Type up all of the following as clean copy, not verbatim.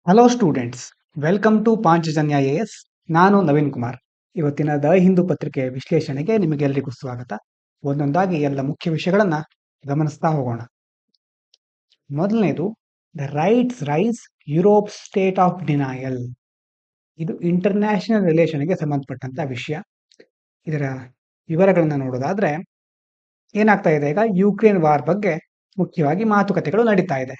Hello students, welcome to Panchajanya S. ನಾನು ನವೀನ್ ಕುಮಾರ್. ಇವತ್ತಿನ the Hindu ಪತ್ರಿಕೆಯ ವಿಶ್ಲೇಷಣೆಗೆ ನಿಮಗೆಲ್ಲರಿಗೂ ಸ್ವಾಗತ. ಒಂದೊಂದಾಗಿ ಎಲ್ಲ ಮುಖ್ಯ ವಿಷಯಗಳನ್ನ ಗಮನಿಸ್ತಾ ಹೋಗೋಣ. ಮೊದಲನೇದು, the rights rise, Europe state of denial. ಇದು ಇಂಟರ್ನ್ಯಾಷನಲ್ ರಿಲೇಷನ್ಗೆ ಸಂಬಂಧಪಟ್ಟಂತ ವಿಷಯ. ಇದರ ವಿವರಗಳನ್ನ ನೋಡೋದಾದ್ರೆ ಏನಾಗ್ತಾ ಇದೆ, ಈಗ ಯುಕ್ರೇನ್ ವಾರ್ ಬಗ್ಗೆ ಮುಖ್ಯವಾಗಿ ಮಾತುಕತೆಗಳು ನಡೀತಾ ಇದೆ.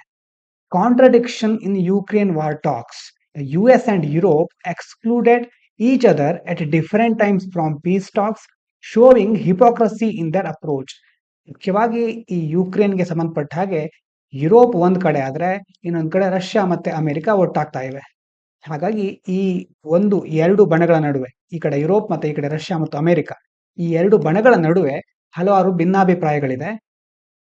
Contradiction in Ukraine war talks. The US and Europe excluded each other at different times from peace talks, showing hypocrisy in their approach. ಮುಖ್ಯವಾಗಿ ಈ ಯುಕ್ರೇನ್ಗೆ ಸಂಬಂಧಪಟ್ಟ ಹಾಗೆ ಯುರೋಪ್ ಒಂದ್ ಕಡೆ ಆದ್ರೆ ಇನ್ನೊಂದ್ ಕಡೆ ರಷ್ಯಾ ಮತ್ತೆ ಅಮೆರಿಕ ಒಟ್ಟಾಗ್ತಾ ಇವೆ. ಹಾಗಾಗಿ ಈ ಎರಡು ಬಣಗಳ ನಡುವೆ, ಈ ಕಡೆ ಯುರೋಪ್ ಮತ್ತೆ ಈ ಕಡೆ ರಷ್ಯಾ ಮತ್ತು ಅಮೆರಿಕ, ಈ ಎರಡು ಬಣಗಳ ನಡುವೆ ಹಲವಾರು ಭಿನ್ನಾಭಿಪ್ರಾಯಗಳಿದೆ.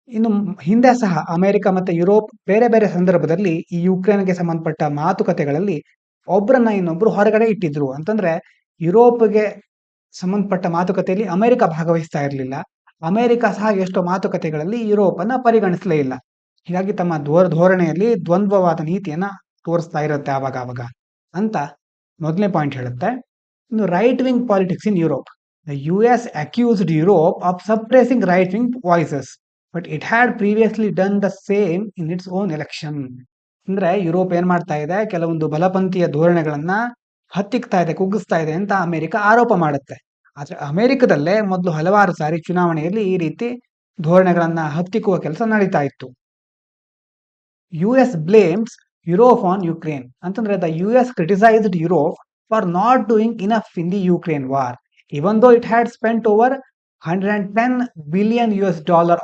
ಇನ್ನು ಹಿಂದೆ ಸಹ ಅಮೆರಿಕ ಮತ್ತೆ ಯುರೋಪ್ ಬೇರೆ ಬೇರೆ ಸಂದರ್ಭದಲ್ಲಿ ಈ ಯುಕ್ರೇನ್ಗೆ ಸಂಬಂಧಪಟ್ಟ ಮಾತುಕತೆಗಳಲ್ಲಿ ಒಬ್ಬರನ್ನ ಇನ್ನೊಬ್ರು ಹೊರಗಡೆ ಇಟ್ಟಿದ್ರು. ಅಂತಂದ್ರೆ ಯುರೋಪ್ಗೆ ಸಂಬಂಧಪಟ್ಟ ಮಾತುಕತೆಯಲ್ಲಿ ಅಮೆರಿಕ ಭಾಗವಹಿಸ್ತಾ ಇರಲಿಲ್ಲ, ಅಮೆರಿಕ ಸಹ ಎಷ್ಟೋ ಮಾತುಕತೆಗಳಲ್ಲಿ ಯುರೋಪ್ ಅನ್ನ ಪರಿಗಣಿಸಲೇ ಇಲ್ಲ. ಹೀಗಾಗಿ ತಮ್ಮ ಧೋರಣೆಯಲ್ಲಿ ದ್ವಂದ್ವವಾದ ನೀತಿಯನ್ನ ತೋರಿಸ್ತಾ ಇರುತ್ತೆ ಆವಾಗ ಅಂತ ಮೊದಲನೇ ಪಾಯಿಂಟ್ ಹೇಳುತ್ತೆ. ಇನ್ನು right wing politics in Europe. The US accused Europe of suppressing right wing voices, but it had previously done the same in its own election. ಅಂದ್ರೆ ಯುರೋಪ್ ಏನ್ ಮಾಡ್ತಾ ಇದೆ, ಕೆಲವೊಂದು ಬಲಪಂಥೀಯ ಧೋರಣೆಗಳನ್ನ ಹತ್ತಿಕ್ತಾ ಇದೆ, ಕುಗ್ಗಿಸ್ತಾ ಇದೆ ಅಂತ ಅಮೆರಿಕ ಆರೋಪ ಮಾಡುತ್ತೆ. ಆದ್ರೆ ಅಮೆರಿಕದಲ್ಲೇ ಮೊದಲು ಹಲವಾರು ಸಾರಿ ಚುನಾವಣೆಯಲ್ಲಿ ಈ ರೀತಿ ಧೋರಣೆಗಳನ್ನ ಹತ್ತಿಕ್ಕುವ ಕೆಲಸ ನಡೀತಾ ಇತ್ತು. US blames Europe on Ukraine. ಅಂತಂದ್ರೆ the US criticized Europe for not doing enough in the Ukraine war, even though it had spent over $110 billion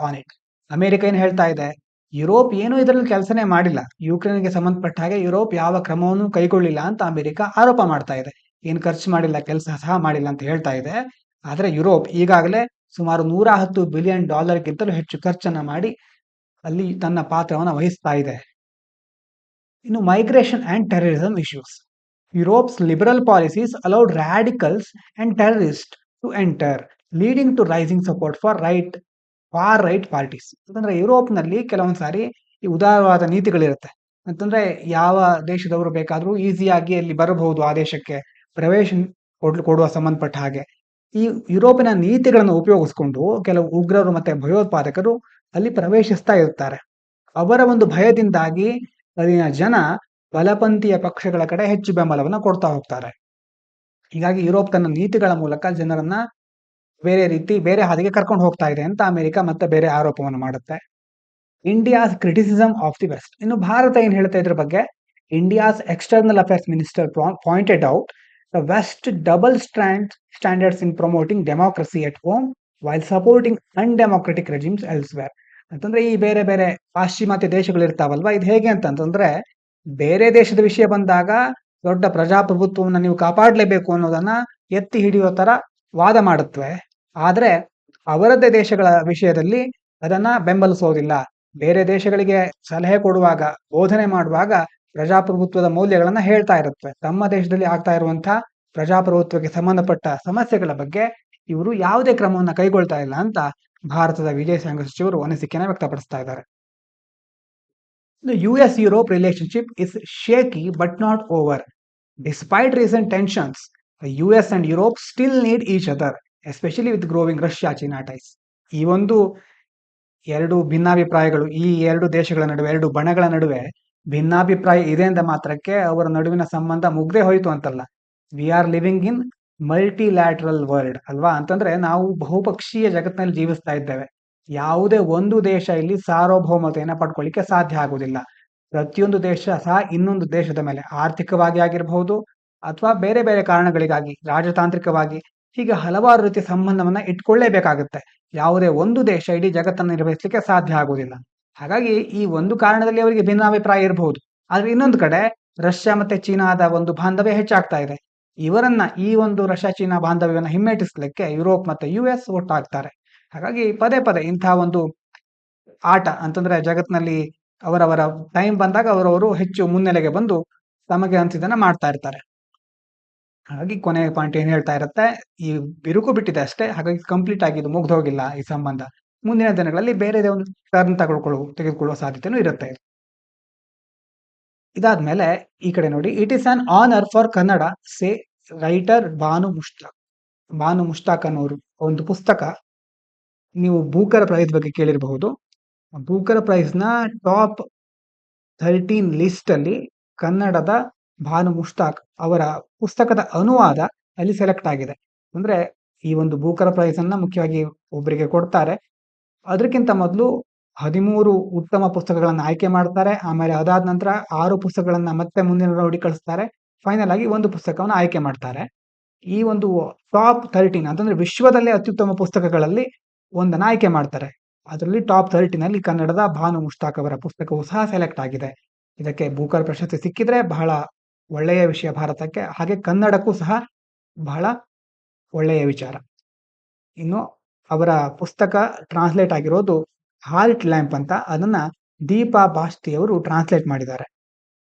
on it. America ಏನ್ ಹೇಳ್ತಾ ಇದೆ, ಯುರೋಪ್ ಏನು ಇದರಲ್ಲಿ ಕೆಲಸನೇ ಮಾಡಿಲ್ಲ, ಯುಕ್ರೇನ್ಗೆ ಸಂಬಂಧಪಟ್ಟ ಹಾಗೆ ಯುರೋಪ್ ಯಾವ ಕ್ರಮವನ್ನು ಕೈಗೊಳ್ಳಿಲ್ಲ ಅಂತ ಅಮೆರಿಕ ಆರೋಪ ಮಾಡ್ತಾ ಇದೆ. ಏನ್ ಖರ್ಚು ಮಾಡಿಲ್ಲ, ಕೆಲಸ ಸಹ ಮಾಡಿಲ್ಲ ಅಂತ ಹೇಳ್ತಾ ಇದೆ. ಆದ್ರೆ ಯುರೋಪ್ ಈಗಾಗಲೇ ಸುಮಾರು $110 ಬಿಲಿಯನ್ ಗಿಂತಲೂ ಹೆಚ್ಚು ಖರ್ಚನ್ನ ಮಾಡಿ ಅಲ್ಲಿ ತನ್ನ ಪಾತ್ರವನ್ನು ವಹಿಸ್ತಾ ಇದೆ. ಇನ್ನು migration and terrorism issues. Europe's liberal policies allowed radicals and terrorist to enter, leading to rising support for far right parties. ಅಂತಂದ್ರೆ ಯುರೋಪ್ನಲ್ಲಿ ಕೆಲವೊಂದು ಸಾರಿ ಈ ಉದಾರವಾದ ನೀತಿಗಳಿರುತ್ತೆ. ಅಂತಂದ್ರೆ ಯಾವ ದೇಶದವರು ಬೇಕಾದ್ರೂ ಈಸಿಯಾಗಿ ಅಲ್ಲಿ ಬರಬಹುದು, ಆ ದೇಶಕ್ಕೆ ಪ್ರವೇಶ ಕೊಡುವ ಸಂಬಂಧಪಟ್ಟ ಹಾಗೆ ಈ ಯುರೋಪಿನ ನೀತಿಗಳನ್ನು ಉಪಯೋಗಿಸ್ಕೊಂಡು ಕೆಲವು ಉಗ್ರರು ಮತ್ತೆ ಭಯೋತ್ಪಾದಕರು ಅಲ್ಲಿ ಪ್ರವೇಶಿಸ್ತಾ ಇರ್ತಾರೆ. ಅವರ ಒಂದು ಭಯದಿಂದಾಗಿ ಅಲ್ಲಿನ ಜನ ಬಲಪಂಥೀಯ ಪಕ್ಷಗಳ ಕಡೆ ಹೆಚ್ಚು ಬೆಂಬಲವನ್ನ ಕೊಡ್ತಾ ಹೋಗ್ತಾರೆ. ಹೀಗಾಗಿ ಯುರೋಪ್ ತನ್ನ ನೀತಿಗಳ ಮೂಲಕ ಜನರನ್ನ ಬೇರೆ ಹಾದಿಗೆ ಕರ್ಕೊಂಡು ಹೋಗ್ತಾ ಇದೆ ಅಂತ ಅಮೆರಿಕ ಮತ್ತೆ ಬೇರೆ ಆರೋಪವನ್ನು ಮಾಡುತ್ತೆ. India's criticism of the west. ಇನ್ನು ಭಾರತ ಏನ್ ಹೇಳ್ತಾ ಇದ್ರ ಬಗ್ಗೆ, India's external affairs minister pointed out the west double standards in promoting democracy at home while supporting undemocratic regimes elsewhere. ಅಂತಂದ್ರೆ ಈ ಬೇರೆ ಬೇರೆ ಪಾಶ್ಚಿಮಾತ್ಯ ದೇಶಗಳು ಇರ್ತಾವಲ್ವಾ, ಇದು ಹೇಗೆ ಅಂತಂದ್ರೆ ಬೇರೆ ದೇಶದ ವಿಷಯ ಬಂದಾಗ ದೊಡ್ಡ ಪ್ರಜಾಪ್ರಭುತ್ವವನ್ನು ನೀವು ಕಾಪಾಡಲೇಬೇಕು ಅನ್ನೋದನ್ನ ಎತ್ತಿ ಹಿಡಿಯೋ ತರ ವಾದ ಮಾಡುತ್ತವೆ. ಆದ್ರೆ ಅವರದ್ದೇ ದೇಶಗಳ ವಿಷಯದಲ್ಲಿ ಅದನ್ನ ಬೆಂಬಲಿಸೋದಿಲ್ಲ. ಬೇರೆ ದೇಶಗಳಿಗೆ ಸಲಹೆ ಕೊಡುವಾಗ, ಬೋಧನೆ ಮಾಡುವಾಗ ಪ್ರಜಾಪ್ರಭುತ್ವದ ಮೌಲ್ಯಗಳನ್ನ ಹೇಳ್ತಾ ಇರುತ್ತವೆ. ತಮ್ಮ ದೇಶದಲ್ಲಿ ಆಗ್ತಾ ಇರುವಂತಹ ಪ್ರಜಾಪ್ರಭುತ್ವಕ್ಕೆ ಸಂಬಂಧಪಟ್ಟ ಸಮಸ್ಯೆಗಳ ಬಗ್ಗೆ ಇವರು ಯಾವುದೇ ಕ್ರಮವನ್ನ ಕೈಗೊಳ್ತಾ ಇಲ್ಲ ಅಂತ ಭಾರತದ ವಿದೇಶಾಂಗ ಸಚಿವರು ಅನಿಸಿಕೆಯನ್ನು ವ್ಯಕ್ತಪಡಿಸ್ತಾ ಇದ್ದಾರೆ. The US-Europe relationship is shaky but not over. Despite recent tensions, the US and Europe still need each other, especially with growing Russia-China ties. ಈ ಒಂದು ಎರಡು ಭಿನ್ನಾಭಿಪ್ರಾಯಗಳು, ಈ ಎರಡು ದೇಶಗಳ ನಡುವೆ, ಎರಡು ಬಣಗಳ ನಡುವೆ ಭಿನ್ನಾಭಿಪ್ರಾಯ ಇದೆ ಅಂದ ಮಾತ್ರಕ್ಕೆ ಅವರ ನಡುವಿನ ಸಂಬಂಧ ಮುಗ್ದೇ ಹೋಯ್ತು ಅಂತಲ್ಲ. We are living in multilateral world ಅಲ್ವಾ. ಅಂತಂದ್ರೆ ನಾವು ಬಹುಪಕ್ಷೀಯ ಜಗತ್ತಿನಲ್ಲಿ ಜೀವಿಸ್ತಾ ಇದ್ದೇವೆ. ಯಾವುದೇ ಒಂದು ದೇಶ ಇಲ್ಲಿ ಸಾರ್ವಭೌಮತೆಯನ್ನ ಪಡ್ಕೊಳ್ಳಿಕ್ಕೆ ಸಾಧ್ಯ ಆಗುವುದಿಲ್ಲ. ಪ್ರತಿಯೊಂದು ದೇಶ ಸಹ ಇನ್ನೊಂದು ದೇಶದ ಮೇಲೆ ಆರ್ಥಿಕವಾಗಿ ಆಗಿರಬಹುದು ಅಥವಾ ಬೇರೆ ಬೇರೆ ಕಾರಣಗಳಿಗಾಗಿ, ರಾಜತಾಂತ್ರಿಕವಾಗಿ, ಹೀಗೆ ಹಲವಾರು ರೀತಿಯ ಸಂಬಂಧವನ್ನ ಇಟ್ಕೊಳ್ಳೇಬೇಕಾಗುತ್ತೆ. ಯಾವುದೇ ಒಂದು ದೇಶ ಇಡೀ ಜಗತ್ತನ್ನು ನಿರ್ವಹಿಸಲಿಕ್ಕೆ ಸಾಧ್ಯ ಆಗುವುದಿಲ್ಲ. ಹಾಗಾಗಿ ಈ ಒಂದು ಕಾರಣದಲ್ಲಿ ಅವರಿಗೆ ಭಿನ್ನಾಭಿಪ್ರಾಯ ಇರಬಹುದು. ಆದ್ರೆ ಇನ್ನೊಂದು ಕಡೆ ರಷ್ಯಾ ಮತ್ತೆ ಚೀನಾದ ಒಂದು ಬಾಂಧವ್ಯ ಹೆಚ್ಚಾಗ್ತಾ ಇದೆ. ಇವರನ್ನ, ಈ ಒಂದು ರಷ್ಯಾ ಚೀನಾ ಬಾಂಧವ್ಯವನ್ನ ಹಿಮ್ಮೆಟ್ಟಿಸ್ಲಿಕ್ಕೆ ಯುರೋಪ್ ಮತ್ತೆ US ಒಟ್ಟಾಗ್ತಾರೆ. ಹಾಗಾಗಿ ಪದೇ ಪದೇ ಇಂತಹ ಒಂದು ಆಟ, ಅಂತಂದ್ರೆ ಜಗತ್ನಲ್ಲಿ ಅವರವರ ಟೈಮ್ ಬಂದಾಗ ಅವರವರು ಹೆಚ್ಚು ಮುನ್ನೆಲೆಗೆ ಬಂದು ತಮಗೆ ಅನ್ಸಿದ್ದನ್ನ ಮಾಡ್ತಾ ಇರ್ತಾರೆ. ಹಾಗಾಗಿ ಕೊನೆಯ ಪಾಯಿಂಟ್ ಏನ್ ಹೇಳ್ತಾ ಇರುತ್ತೆ, ಈ ಬಿರುಕು ಬಿಟ್ಟಿದೆ ಅಷ್ಟೇ. ಹಾಗಾಗಿ ಕಂಪ್ಲೀಟ್ ಆಗಿ ಇದು ಮುಗ್ದೋಗಿಲ್ಲ ಈ ಸಂಬಂಧ. ಮುಂದಿನ ದಿನಗಳಲ್ಲಿ ಬೇರೆ ಒಂದು ಟರ್ನ್ ತೆಗೆದುಕೊಳ್ಳುವ ಸಾಧ್ಯತೆನೂ ಇರುತ್ತೆ. ಇದಾದ್ಮೇಲೆ ಈ ಕಡೆ ನೋಡಿ, it is an honour for Kannada say writer Banu Mushtaq ಅನ್ನೋರು ಒಂದು ಪುಸ್ತಕ. ನೀವು ಬೂಕರ್ ಪ್ರೈಸ್ ಬಗ್ಗೆ ಕೇಳಿರಬಹುದು. ಬೂಕರ್ ಪ್ರೈಸ್ ನ ಟಾಪ್ 13 ಲಿಸ್ಟ್ ಅಲ್ಲಿ ಕನ್ನಡದ ಭಾನು ಮುಷ್ತಾಕ್ ಅವರ ಪುಸ್ತಕದ ಅನುವಾದ ಅಲ್ಲಿ ಸೆಲೆಕ್ಟ್ ಆಗಿದೆ. ಅಂದ್ರೆ ಈ ಒಂದು ಬೂಕರ್ ಪ್ರೈಸ್ ಅನ್ನ ಮುಖ್ಯವಾಗಿ ಒಬ್ಬರಿಗೆ ಕೊಡ್ತಾರೆ. ಅದಕ್ಕಿಂತ ಮೊದಲು 13 ಉತ್ತಮ ಪುಸ್ತಕಗಳನ್ನ ಆಯ್ಕೆ ಮಾಡ್ತಾರೆ. ಆಮೇಲೆ ಅದಾದ ನಂತರ 6 ಪುಸ್ತಕಗಳನ್ನ ಮತ್ತೆ ಮುಂದಿನ ರೌಂಡಿಗೆ ಕಳಿಸ್ತಾರೆ. ಫೈನಲ್ ಆಗಿ ಒಂದು ಪುಸ್ತಕವನ್ನು ಆಯ್ಕೆ ಮಾಡ್ತಾರೆ. ಈ ಒಂದು ಟಾಪ್ 13 ಅಂತಂದ್ರೆ ವಿಶ್ವದಲ್ಲೇ ಅತ್ಯುತ್ತಮ ಪುಸ್ತಕಗಳಲ್ಲಿ ಒಂದನ್ನ ಆಯ್ಕೆ ಮಾಡ್ತಾರೆ. ಅದರಲ್ಲಿ ಟಾಪ್ 13 ಅಲ್ಲಿ ಕನ್ನಡದ ಭಾನು ಮುಷ್ತಾಕ್ ಅವರ ಪುಸ್ತಕವು ಸಹ ಸೆಲೆಕ್ಟ್ ಆಗಿದೆ. ಇದಕ್ಕೆ ಬೂಕರ್ ಪ್ರಶಸ್ತಿ ಸಿಕ್ಕಿದ್ರೆ ಬಹಳ ಒಳ್ಳೆಯ ವಿಷಯ ಭಾರತಕ್ಕೆ, ಹಾಗೆ ಕನ್ನಡಕ್ಕೂ ಸಹ ಬಹಳ ಒಳ್ಳೆಯ ವಿಚಾರ. ಇನ್ನು ಅವರ ಪುಸ್ತಕ ಟ್ರಾನ್ಸ್ಲೇಟ್ ಆಗಿರೋದು ಹಾರ್ಟ್ ಲ್ಯಾಂಪ್ ಅಂತ, ಅದನ್ನ ದೀಪಾ ಬಾಸ್ತಿ ಅವರು ಟ್ರಾನ್ಸ್ಲೇಟ್ ಮಾಡಿದ್ದಾರೆ.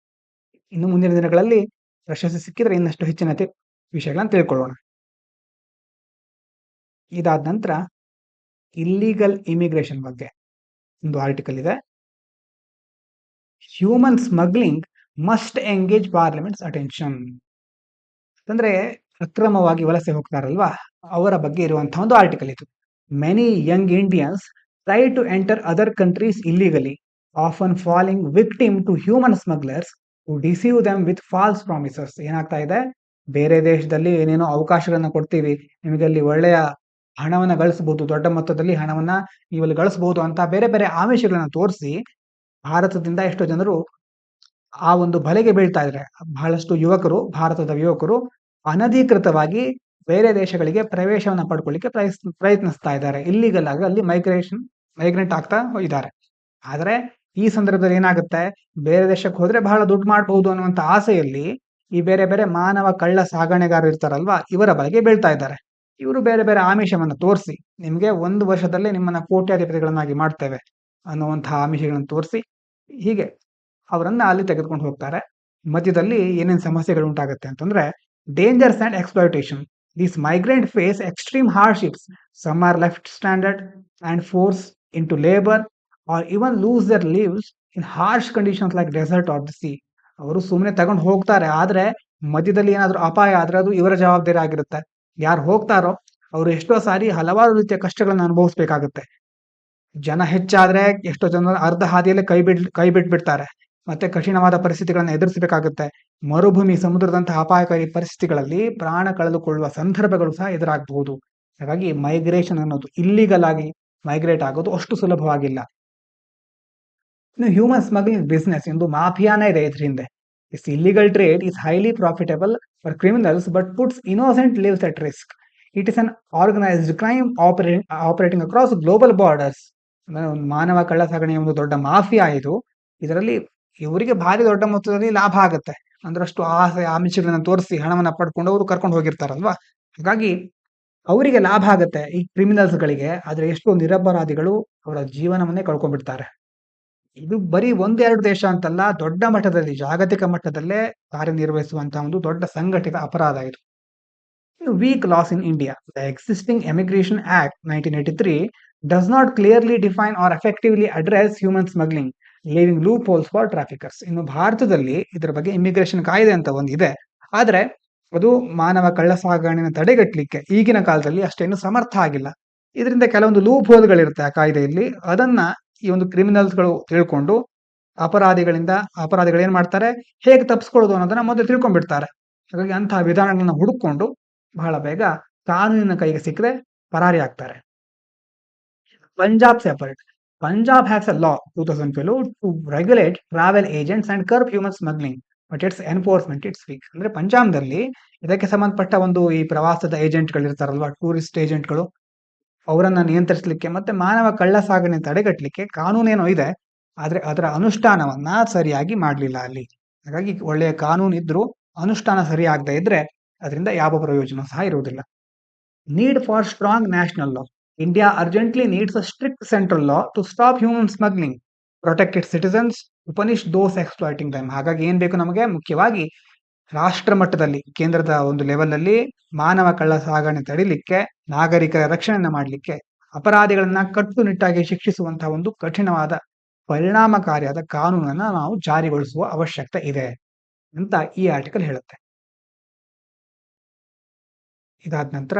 ಇನ್ನು ಮುಂದಿನ ದಿನಗಳಲ್ಲಿ ಪ್ರಶಸ್ತಿ ಸಿಕ್ಕಿದ್ರೆ ಇನ್ನಷ್ಟು ಹೆಚ್ಚಿನ ವಿಷಯಗಳನ್ನ ತಿಳ್ಕೊಳ್ಳೋಣ. ಇದಾದ ನಂತರ ಇಲ್ಲಿಗಲ್ ಇಮಿಗ್ರೇಷನ್ ಬಗ್ಗೆ ಒಂದು ಆರ್ಟಿಕಲ್ ಇದೆ. Human smuggling must engage parliaments attention. ಅಂದ್ರೆ ಅಕ್ರಮವಾಗಿ ವಲಸೆ ಹೋಗ್ತಾರಲ್ವಾ, ಅವರ ಬಗ್ಗೆ ಇರುವಂತಹ ಒಂದು ಆರ್ಟಿಕಲ್ ಇದು. Many young Indians try to enter other countries ಇಲ್ಲಿಗಲಿ, often falling victim to human smugglers who deceive them with false promises. ಏನಾಗ್ತಾ ಇದೆ, ಬೇರೆ ದೇಶದಲ್ಲಿ ಏನೇನೋ ಅವಕಾಶಗಳನ್ನ ಕೊಡ್ತೀವಿ, ನಿಮಗೆ ಅಲ್ಲಿ ಒಳ್ಳೆಯ ಹಣವನ್ನ ಗಳಿಸಬಹುದು, ದೊಡ್ಡ ಮೊತ್ತದಲ್ಲಿ ಹಣವನ್ನ ನೀವು ಅಲ್ಲಿ ಗಳಿಸಬಹುದು ಅಂತ ಬೇರೆ ಬೇರೆ ಆಮಿಷಗಳನ್ನ ತೋರಿಸಿ ಭಾರತದಿಂದ ಎಷ್ಟೋ ಜನರು ಆ ಒಂದು ಬಲೆಗೆ ಬೀಳ್ತಾ ಇದ್ದಾರೆ. ಬಹಳಷ್ಟು ಭಾರತದ ಯುವಕರು ಅನಧಿಕೃತವಾಗಿ ಬೇರೆ ದೇಶಗಳಿಗೆ ಪ್ರವೇಶವನ್ನ ಪಡ್ಕೊಳ್ಳಿಕ್ಕೆ ಪ್ರಯತ್ನಿಸ್ತಾ ಇದ್ದಾರೆ. ಇಲ್ಲಿಗಲ್ ಆಗಿ ಅಲ್ಲಿ ಮೈಗ್ರೆಂಟ್ ಆಗ್ತಾ ಇದ್ದಾರೆ. ಆದ್ರೆ ಈ ಸಂದರ್ಭದಲ್ಲಿ ಏನಾಗುತ್ತೆ, ಬೇರೆ ದೇಶಕ್ಕೆ ಹೋದ್ರೆ ಬಹಳ ದುಡ್ಡು ಮಾಡಬಹುದು ಅನ್ನುವಂತ ಆಸೆಯಲ್ಲಿ ಈ ಬೇರೆ ಬೇರೆ ಮಾನವ ಕಳ್ಳ ಸಾಗಣೆಗಾರರು ಇರ್ತಾರಲ್ವಾ, ಇವರ ಬಲೆಗೆ ಬೀಳ್ತಾ ಇದ್ದಾರೆ. ಇವರು ಬೇರೆ ಬೇರೆ ಆಮಿಷವನ್ನ ತೋರಿಸಿ ನಿಮ್ಗೆ 1 ವರ್ಷದಲ್ಲೇ ನಿಮ್ಮನ್ನ ಕೋಟ್ಯಾಧಿಪತಿಗಳನ್ನಾಗಿ ಮಾಡ್ತೇವೆ ಅನ್ನುವಂತಹ ಆಮಿಷಗಳನ್ನು ತೋರಿಸಿ ಹೀಗೆ ಅವರನ್ನ ಅಲ್ಲಿ ತೆಗೆದುಕೊಂಡು ಹೋಗ್ತಾರೆ. ಮಧ್ಯದಲ್ಲಿ ಏನೇನು ಸಮಸ್ಯೆಗಳು ಉಂಟಾಗುತ್ತೆ ಅಂತಂದ್ರೆ, dangers and exploitation. These migrant face extreme hardships. Some are left stranded and forced into labour or even lose their lives in harsh conditions like desert of the sea. ಅವರು ಸುಮ್ಮನೆ ತಗೊಂಡು ಹೋಗ್ತಾರೆ, ಆದ್ರೆ ಮಧ್ಯದಲ್ಲಿ ಏನಾದ್ರೂ ಅಪಾಯ ಆದ್ರೆ ಅದು ಇವರ ಜವಾಬ್ದಾರಿ ಆಗಿರುತ್ತೆ. ಯಾರು ಹೋಗ್ತಾರೋ ಅವರು ಎಷ್ಟೋ ಸಾರಿ ಹಲವಾರು ರೀತಿಯ ಕಷ್ಟಗಳನ್ನ ಅನುಭವಿಸ್ಬೇಕಾಗುತ್ತೆ. ಜನ ಹೆಚ್ಚಾದ್ರೆ ಎಷ್ಟೋ ಜನ ಅರ್ಧ ಹಾದಿಯಲ್ಲೇ ಕೈ ಬಿಟ್ಬಿಡ್ತಾರೆ, ಮತ್ತೆ ಕಠಿಣವಾದ ಪರಿಸ್ಥಿತಿಗಳನ್ನ ಎದುರಿಸಬೇಕಾಗುತ್ತೆ. ಮರುಭೂಮಿ, ಸಮುದ್ರದಂತಹ ಅಪಾಯಕಾರಿ ಪರಿಸ್ಥಿತಿಗಳಲ್ಲಿ ಪ್ರಾಣ ಕಳೆದುಕೊಳ್ಳುವ ಸಂದರ್ಭಗಳು ಸಹ ಎದುರಾಗಬಹುದು. ಹಾಗಾಗಿ ಮೈಗ್ರೇಷನ್ ಅನ್ನೋದು, ಇಲ್ಲಿಗಲ್ ಆಗಿ ಮೈಗ್ರೇಟ್ ಆಗೋದು ಅಷ್ಟು ಸುಲಭವಾಗಿಲ್ಲ. ಇನ್ನು ಹ್ಯೂಮನ್ ಸ್ಮಗ್ಲಿಂಗ್ ಬಿಸ್ನೆಸ್ ಎಂದು ಮಾಫಿಯಾನೇ ಇದೆ ಇದ್ರ ಹಿಂದೆ. This illegal trade is highly profitable for criminals but puts innocent lives at risk. It is an organised crime operating across global borders. ಒಂದು ಮಾನವ ಕಳ್ಳ ಸಾಗಣೆಯ ಒಂದು ದೊಡ್ಡ ಮಾಫಿಯಾ ಇದು. ಇದರಲ್ಲಿ ಇವರಿಗೆ ಭಾರಿ ದೊಡ್ಡ ಮೊತ್ತದಲ್ಲಿ ಲಾಭ ಆಗುತ್ತೆ. ಅಂದ್ರಷ್ಟು ಆಸೆ ಆಮಿಷಗಳನ್ನ ತೋರಿಸಿ ಹಣವನ್ನ ಪಡ್ಕೊಂಡು ಅವರು ಕರ್ಕೊಂಡು ಹೋಗಿರ್ತಾರಲ್ವಾ, ಹಾಗಾಗಿ ಅವರಿಗೆ ಲಾಭ ಆಗುತ್ತೆ ಈ ಕ್ರಿಮಿನಲ್ಸ್ ಗಳಿಗೆ. ಆದ್ರೆ ಎಷ್ಟೋ ನಿರಪರಾಧಿಗಳು ಅವರ ಜೀವನವನ್ನೇ ಕಳ್ಕೊಂಡ್ಬಿಡ್ತಾರೆ. ಇದು ಬರೀ 1-2 ದೇಶ ಅಂತಲ್ಲ, ದೊಡ್ಡ ಮಟ್ಟದಲ್ಲಿ, ಜಾಗತಿಕ ಮಟ್ಟದಲ್ಲೇ ಕಾರ್ಯನಿರ್ವಹಿಸುವಂತಹ ಒಂದು ದೊಡ್ಡ ಸಂಘಟಿತ ಅಪರಾಧ ಇದು. Weak laws in India. The existing Immigration Act 1983 does not clearly define or effectively address human smuggling, leaving loopholes for traffickers. ಇನ್ನು ಭಾರತದಲ್ಲಿ ಇದರ ಬಗ್ಗೆ ಇಮಿಗ್ರೇಷನ್ ಕಾಯ್ದೆ ಅಂತ ಒಂದಿದೆ, ಆದ್ರೆ ಅದು ಮಾನವ ಕಳ್ಳ ಸಾಗಣೆಯನ್ನು ತಡೆಗಟ್ಟಲಿಕ್ಕೆ ಈಗಿನ ಕಾಲದಲ್ಲಿ ಅಷ್ಟೇನು ಸಮರ್ಥ ಆಗಿಲ್ಲ. ಇದರಿಂದ ಕೆಲವೊಂದು ಲೂಪ್ ಹೋಲ್ಗಳಿರುತ್ತೆ ಆ ಕಾಯ್ದೆಯಲ್ಲಿ. ಅದನ್ನ ಈ ಒಂದು ಕ್ರಿಮಿನಲ್ಸ್ಗಳು ತಿಳ್ಕೊಂಡು ಅಪರಾಧಿಗಳು ಏನ್ ಮಾಡ್ತಾರೆ, ಹೇಗೆ ತಪ್ಪಿಸ್ಕೊಳ್ಳೋದು ಅನ್ನೋದನ್ನ ಮೊದಲು ತಿಳ್ಕೊಂಡ್ಬಿಡ್ತಾರೆ. ಹಾಗಾಗಿ ಅಂತಹ ವಿಧಾನಗಳನ್ನ ಹುಡುಕೊಂಡು ಬಹಳ ಬೇಗ ಕಾನೂನಿನ ಕೈಗೆ ಸಿಕ್ಕರೆ ಪರಾರಿ ಆಗ್ತಾರೆ. Punjab separate. Punjab has a law 2012 to regulate travel agents and curb human smuggling, but its enforcement it's weak. ಅಂದ್ರೆ ಪಂಜಾಬ್ನಲ್ಲಿ ಇದಕ್ಕೆ ಸಂಬಂಧಪಟ್ಟ ಒಂದು ಈ ಪ್ರವಾಸದ ಏಜೆಂಟ್ಗಳು ಇರ್ತಾರಲ್ವಾ, ಟೂರಿಸ್ಟ್ ಏಜೆಂಟ್ಗಳು, ಅವರನ್ನ ನಿಯಂತ್ರಿಸಲಿಕ್ಕೆ ಮತ್ತೆ ಮಾನವ ಕಳ್ಳ ಸಾಗಣೆ ತಡೆಗಟ್ಟಲಿಕ್ಕೆ ಕಾನೂನೇನೋ ಇದೆ, ಆದ್ರೆ ಅದರ ಅನುಷ್ಠಾನವನ್ನ ಸರಿಯಾಗಿ ಮಾಡ್ಲಿಲ್ಲ ಅಲ್ಲಿ. ಹಾಗಾಗಿ ಒಳ್ಳೆಯ ಕಾನೂನು ಇದ್ರೂ ಅನುಷ್ಠಾನ ಸರಿಯಾಗದೆ ಇದ್ರೆ ಅದರಿಂದ ಯಾವ ಪ್ರಯೋಜನ ಸಹ ಇರುವುದಿಲ್ಲ. Need for strong national law. India urgently needs a strict central law to stop human smuggling, protect its citizens, to punish those exploiting them. ಹಾಗಾಗಿ ಏನ್ ಬೇಕು ನಮಗೆ, ಮುಖ್ಯವಾಗಿ ರಾಷ್ಟ್ರ ಮಟ್ಟದಲ್ಲಿ, ಕೇಂದ್ರದ ಒಂದು ಲೆವೆಲ್ ಅಲ್ಲಿ ಮಾನವ ಕಳ್ಳ ಸಾಗಣೆ ತಡಿಲಿಕ್ಕೆ, ನಾಗರಿಕರ ರಕ್ಷಣೆಯನ್ನ ಮಾಡಲಿಕ್ಕೆ, ಅಪರಾಧಿಗಳನ್ನ ಕಟ್ಟುನಿಟ್ಟಾಗಿ ಶಿಕ್ಷಿಸುವಂತಹ ಒಂದು ಕಠಿಣವಾದ ಪರಿಣಾಮಕಾರಿಯಾದ ಕಾನೂನನ್ನ ನಾವು ಜಾರಿಗೊಳಿಸುವ ಅವಶ್ಯಕತೆ ಇದೆ ಅಂತ ಈ ಆರ್ಟಿಕಲ್ ಹೇಳುತ್ತೆ. ಇದಾದ ನಂತರ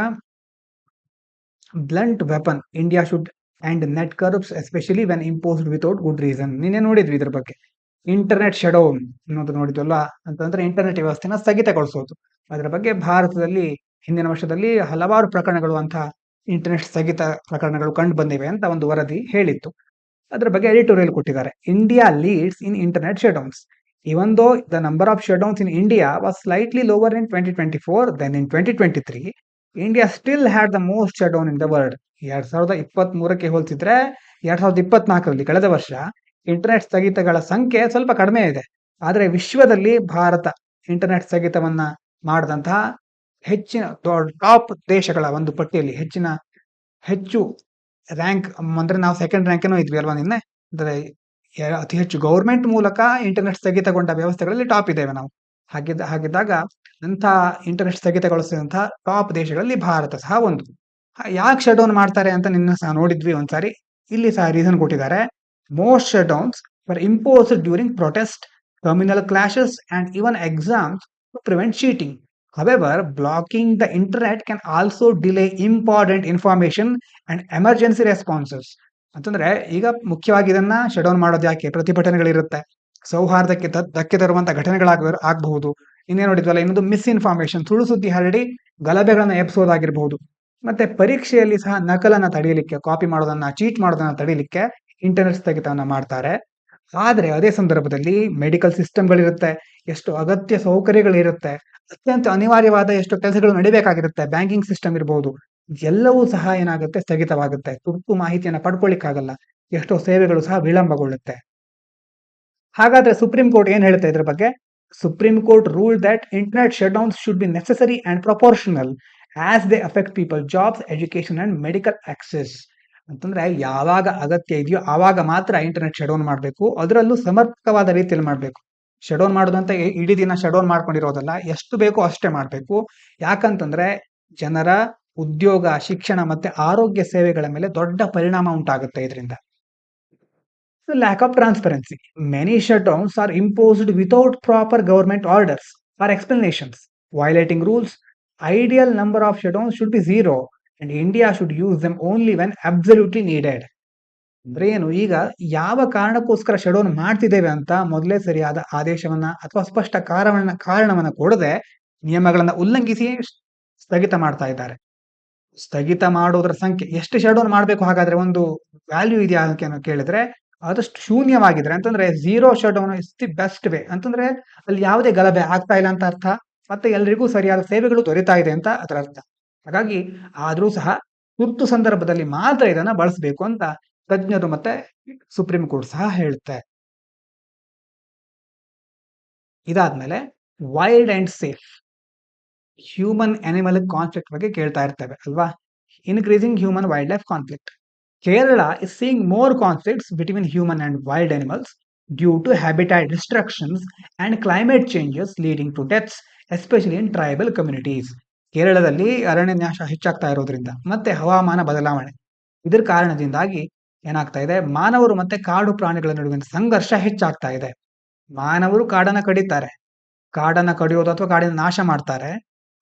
blunt weapon India should end net curbs especially when imposed without good reason. ನಿನ್ನೆ ನೋಡಿದ್ವಿ ಇದ್ರ ಬಗ್ಗೆ. ಇಂಟರ್ನೆಟ್ ಶಟ್ಡೌನ್ ಅನ್ನೋದು ನೋಡಿದ್ವಲ್ಲ, ಅಂತಂದ್ರೆ ಇಂಟರ್ನೆಟ್ ವ್ಯವಸ್ಥೆನ ಸ್ಥಗಿತಗೊಳಿಸೋದು. ಅದರ ಬಗ್ಗೆ ಭಾರತದಲ್ಲಿ ಹಿಂದಿನ ವರ್ಷದಲ್ಲಿ ಹಲವಾರು ಪ್ರಕರಣಗಳು ಇಂಟರ್ನೆಟ್ ಸ್ಥಗಿತ ಪ್ರಕರಣಗಳು ಕಂಡು ಬಂದಿವೆ ಅಂತ ಒಂದು ವರದಿ ಹೇಳಿತ್ತು. ಅದರ ಬಗ್ಗೆ ಎಡಿಟೋರಿಯಲ್ ಕೊಟ್ಟಿದ್ದಾರೆ. India leads in internet shutdowns. Even though the number of shutdowns in India was slightly lower in 2024 than in 2023, India still had the most shutdown in the world. 2023ಕ್ಕೆ ಹೋಲಿಸಿದ್ರೆ 2024ರಲ್ಲಿ ಕಳೆದ ವರ್ಷ ಇಂಟರ್ನೆಟ್ ಸ್ಥಗಿತಗಳ ಸಂಖ್ಯೆ ಸ್ವಲ್ಪ ಕಡಿಮೆ ಇದೆ. ಆದರೆ ವಿಶ್ವದಲ್ಲಿ ಭಾರತ ಇಂಟರ್ನೆಟ್ ಸ್ಥಗಿತವನ್ನ ಮಾಡಿದಂತಹ ಹೆಚ್ಚಿನ ಟಾಪ್ ದೇಶಗಳ ಒಂದು ಪಟ್ಟಿಯಲ್ಲಿ ಹೆಚ್ಚು ರ್ಯಾಂಕ್ ಅಂದ್ರೆ ನಾವು ಸೆಕೆಂಡ್ ರ್ಯಾಂಕ್ ಏನೋ ಇದ್ವಿ ಅಲ್ವಾ ನಿನ್ನೆ. ಅಂದ್ರೆ ಅತಿ ಹೆಚ್ಚು ಗೌರ್ಮೆಂಟ್ ಮೂಲಕ ಇಂಟರ್ನೆಟ್ ಸ್ಥಗಿತಗೊಂಡ ವ್ಯವಸ್ಥೆಗಳಲ್ಲಿ ಟಾಪ್ ಇದ್ದೇವೆ ನಾವು. ಹಾಗಿದ್ದಾಗ ಅಂತ ಇಂಟರ್ನೆಟ್ ಸ್ಥಗಿತಗೊಳಿಸಿದಂತಹ ಟಾಪ್ ದೇಶಗಳಲ್ಲಿ ಭಾರತ ಸಹ ಒಂದು. ಯಾಕೆ ಶಟ್ ಡೌನ್ ಮಾಡ್ತಾರೆ ಅಂತ ನಿನ್ನ ಸಹ ನೋಡಿದ್ವಿ ಒಂದ್ಸಾರಿ. ಇಲ್ಲಿ ಸಹ ರೀಸನ್ ಕೊಟ್ಟಿದ್ದಾರೆ. Most shutdowns were imposed during protest, terminal clashes and even exams to prevent cheating. However, blocking the internet can also delay important information and emergency responses. ಅಂತಂದ್ರೆ ಈಗ ಮುಖ್ಯವಾಗಿ ಇದನ್ನ ಶಟ್ ಡೌನ್ ಮಾಡೋದು ಯಾಕೆ? ಪ್ರತಿಭಟನೆಗಳಿರುತ್ತೆ, ಸೌಹಾರ್ದಕ್ಕೆ ಧಕ್ಕೆ ತರುವಂತ ಘಟನೆಗಳಾಗಬಹುದು. ಇನ್ನೇ ನೋಡಿದ್ವಲ್ಲ, ಇನ್ನೊಂದು ಮಿಸ್ಇನ್ಫಾರ್ಮೇಶನ್, ಸುಳ್ಳು ಸುದ್ದಿ ಹರಡಿ ಗಲಭೆಗಳನ್ನ ಎಬ್ಸೋದಾಗಿರ್ಬಹುದು. ಮತ್ತೆ ಪರೀಕ್ಷೆಯಲ್ಲಿ ಸಹ ನಕಲನ್ನ ತಡೆಯಲಿಕ್ಕೆ, ಕಾಪಿ ಮಾಡೋದನ್ನ, ಚೀಟ್ ಮಾಡೋದನ್ನ ತಡೆಯಲಿಕ್ಕೆ ಇಂಟರ್ನೆಟ್ ಸ್ಥಗಿತವನ್ನ ಮಾಡ್ತಾರೆ. ಆದ್ರೆ ಅದೇ ಸಂದರ್ಭದಲ್ಲಿ ಮೆಡಿಕಲ್ ಸಿಸ್ಟಮ್ಗಳಿರುತ್ತೆ, ಎಷ್ಟು ಅಗತ್ಯ ಸೌಕರ್ಯಗಳಿರುತ್ತೆ, ಅತ್ಯಂತ ಅನಿವಾರ್ಯವಾದ ಎಷ್ಟು ಕೆಲಸಗಳು ನಡಿಬೇಕಾಗಿರುತ್ತೆ, ಬ್ಯಾಂಕಿಂಗ್ ಸಿಸ್ಟಮ್ ಇರಬಹುದು, ಎಲ್ಲವೂ ಸಹ ಏನಾಗುತ್ತೆ? ಸ್ಥಗಿತವಾಗುತ್ತೆ. ತುರ್ತು ಮಾಹಿತಿಯನ್ನ ಪಡ್ಕೊಳ್ಳಿಕ್ಕಾಗಲ್ಲ, ಎಷ್ಟೋ ಸೇವೆಗಳು ಸಹ ವಿಳಂಬಗೊಳ್ಳುತ್ತೆ. ಹಾಗಾದ್ರೆ ಸುಪ್ರೀಂ ಕೋರ್ಟ್ ಏನ್ ಹೇಳುತ್ತೆ ಇದ್ರ ಬಗ್ಗೆ? Supreme court ruled that internet shut downs should B necessary and proportional as they affect people jobs, education and medical access. ಅಂತಂದ್ರೆ ಯಾವಾಗ ಅಗತ್ಯ ಇದೆಯೋ ಆವಾಗ ಮಾತ್ರ ಇಂಟರ್ನೆಟ್ ಶಟ್ ಡೌನ್ ಮಾಡಬೇಕು, ಅದರಲ್ಲೂ ಸಮರ್ಪಕವಾದ ರೀತಿಯಲ್ಲಿ ಮಾಡಬೇಕು. ಶಟ್ ಡೌನ್ ಮಾಡೋದಂತ ಇಡೀ ದಿನ ಶಟ್ ಡೌನ್ ಮಾಡ್ಕೊಂಡಿರೋದಲ್ಲ, ಎಷ್ಟು ಬೇಕೋ ಅಷ್ಟೇ ಮಾಡಬೇಕು. ಯಾಕಂತಂದ್ರೆ ಜನರ ಉದ್ಯೋಗ, ಶಿಕ್ಷಣ ಮತ್ತೆ ಆರೋಗ್ಯ ಸೇವೆಗಳ ಮೇಲೆ ದೊಡ್ಡ ಪರಿಣಾಮ ಉಂಟಾಗುತ್ತೆ ಇದರಿಂದ. Lack of transparency. Many shutdowns are imposed without proper government orders or explanations, violating rules. Ideal number of shutdowns should be 0 and India should use them only when absolutely needed. ಅಂದ್ರೆ ಏನು? ಈಗ ಯಾವ ಕಾರಣಕ್ಕೋಸ್ಕರ shut down ಮಾಡ್ತಿದ್ದೇವೆ ಅಂತ ಮೊದಲೇ ಸರಿಯಾದ ಆದೇಶವನ್ನ ಅಥವಾ ಸ್ಪಷ್ಟ ಕಾರಣವನ್ನ ಕೊಡದೆ ನಿಯಮಗಳನ್ನ ಉಲ್ಲಂಘಿಸಿ ಸ್ಥಗಿತ ಮಾಡ್ತಾ ಇದ್ದಾರೆ. ಸ್ಥಗಿತ ಮಾಡೋದ್ರ ಸಂಖ್ಯೆ ಎಷ್ಟು ಶಟ್ ಡೌನ್ ಮಾಡ್ಬೇಕು? ಹಾಗಾದ್ರೆ ಒಂದು ವ್ಯಾಲ್ಯೂ ಇದೆಯಾ ಅಂತ ಕೇಳಿದ್ರೆ ಆದಷ್ಟು ಶೂನ್ಯವಾಗಿದ್ರೆ, ಅಂತಂದ್ರೆ 0 shut down is the best way. ಅಂತಂದ್ರೆ ಅಲ್ಲಿ ಯಾವುದೇ ಗಲಭೆ ಆಗ್ತಾ ಇಲ್ಲ ಅಂತ ಅರ್ಥ, ಮತ್ತೆ ಎಲ್ರಿಗೂ ಸರಿಯಾದ ಸೇವೆಗಳು ದೊರೀತಾ ಇದೆ ಅಂತ ಅದರ ಅರ್ಥ. ಹಾಗಾಗಿ ಆದ್ರೂ ಸಹ ತುರ್ತು ಸಂದರ್ಭದಲ್ಲಿ ಮಾತ್ರ ಇದನ್ನ ಬಳಸಬೇಕು ಅಂತ ತಜ್ಞರು ಮತ್ತೆ ಸುಪ್ರೀಂ ಕೋರ್ಟ್ ಸಹ ಹೇಳುತ್ತೆ. ಇದಾದ್ಮೇಲೆ wild and safe. Human animal conflict ಬಗ್ಗೆ ಕೇಳ್ತಾ ಇರ್ತೇವೆ ಅಲ್ವಾ? Increasing human wildlife conflict. Kerala is seeing more conflicts between human and wild animals due to habitat destructions and climate changes leading to deaths, especially in tribal communities. ಕೇರಳದಲ್ಲಿ ಅರಣ್ಯನಾಶ ಹೆಚ್ಚಾಗ್ತಾ ಇರೋದ್ರಿಂದ ಮತ್ತೆ ಹವಾಮಾನ ಬದಲಾವಣೆ, ಇದರ ಕಾರಣದಿಂದಾಗಿ ಏನಾಗ್ತಾ ಇದೆ? ಮಾನವರು ಮತ್ತೆ ಕಾಡು ಪ್ರಾಣಿಗಳ ನಡುವಿನ ಸಂಘರ್ಷ ಹೆಚ್ಚಾಗ್ತಾ ಇದೆ. ಮಾನವರು ಕಾಡನ್ನ ಕಡಿತಾರೆ, ಕಾಡನ್ನ ಕಡಿಯೋದು ಅಥವಾ ಕಾಡಿನ ನಾಶ ಮಾಡ್ತಾರೆ.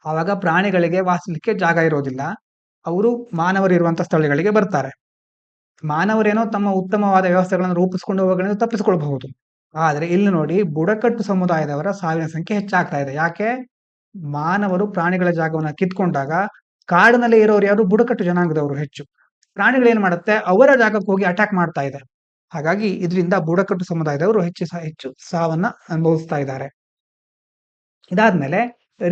ಆವಾಗ ಪ್ರಾಣಿಗಳಿಗೆ ವಾಸಿಸಲಿಕ್ಕೆ ಜಾಗ ಇರೋದಿಲ್ಲ, ಅವರು ಮಾನವರು ಇರುವಂತ ಸ್ಥಳಗಳಿಗೆ ಬರ್ತಾರೆ. ಮಾನವರೇನೋ ತಮ್ಮ ಉತ್ತಮವಾದ ವ್ಯವಸ್ಥೆಗಳನ್ನು ರೂಪಿಸಿಕೊಂಡು ಅವುಗಳನ್ನು ತಪ್ಪಿಸಿಕೊಳ್ಳಬಹುದು. ಆದ್ರೆ ಇಲ್ಲಿ ನೋಡಿ, ಬುಡಕಟ್ಟು ಸಮುದಾಯದವರ ಸಾವಿನ ಸಂಖ್ಯೆ ಹೆಚ್ಚಾಗ್ತಾ ಇದೆ. ಯಾಕೆ? ಮಾನವರು ಪ್ರಾಣಿಗಳ ಜಾಗವನ್ನ ಕಿತ್ಕೊಂಡಾಗ ಕಾಡಿನಲ್ಲಿ ಇರೋರು ಯಾರು? ಬುಡಕಟ್ಟು ಜನಾಂಗದವರು ಹೆಚ್ಚು. ಪ್ರಾಣಿಗಳು ಏನ್ ಮಾಡುತ್ತೆ? ಅವರ ಜಾಗಕ್ಕೆ ಹೋಗಿ ಅಟ್ಯಾಕ್ ಮಾಡ್ತಾ ಇದೆ. ಹಾಗಾಗಿ ಇದರಿಂದ ಬುಡಕಟ್ಟು ಸಮುದಾಯದವರು ಹೆಚ್ಚು ಸಾವನ್ನ ಅನುಭವಿಸ್ತಾ ಇದ್ದಾರೆ. ಇದಾದ್ಮೇಲೆ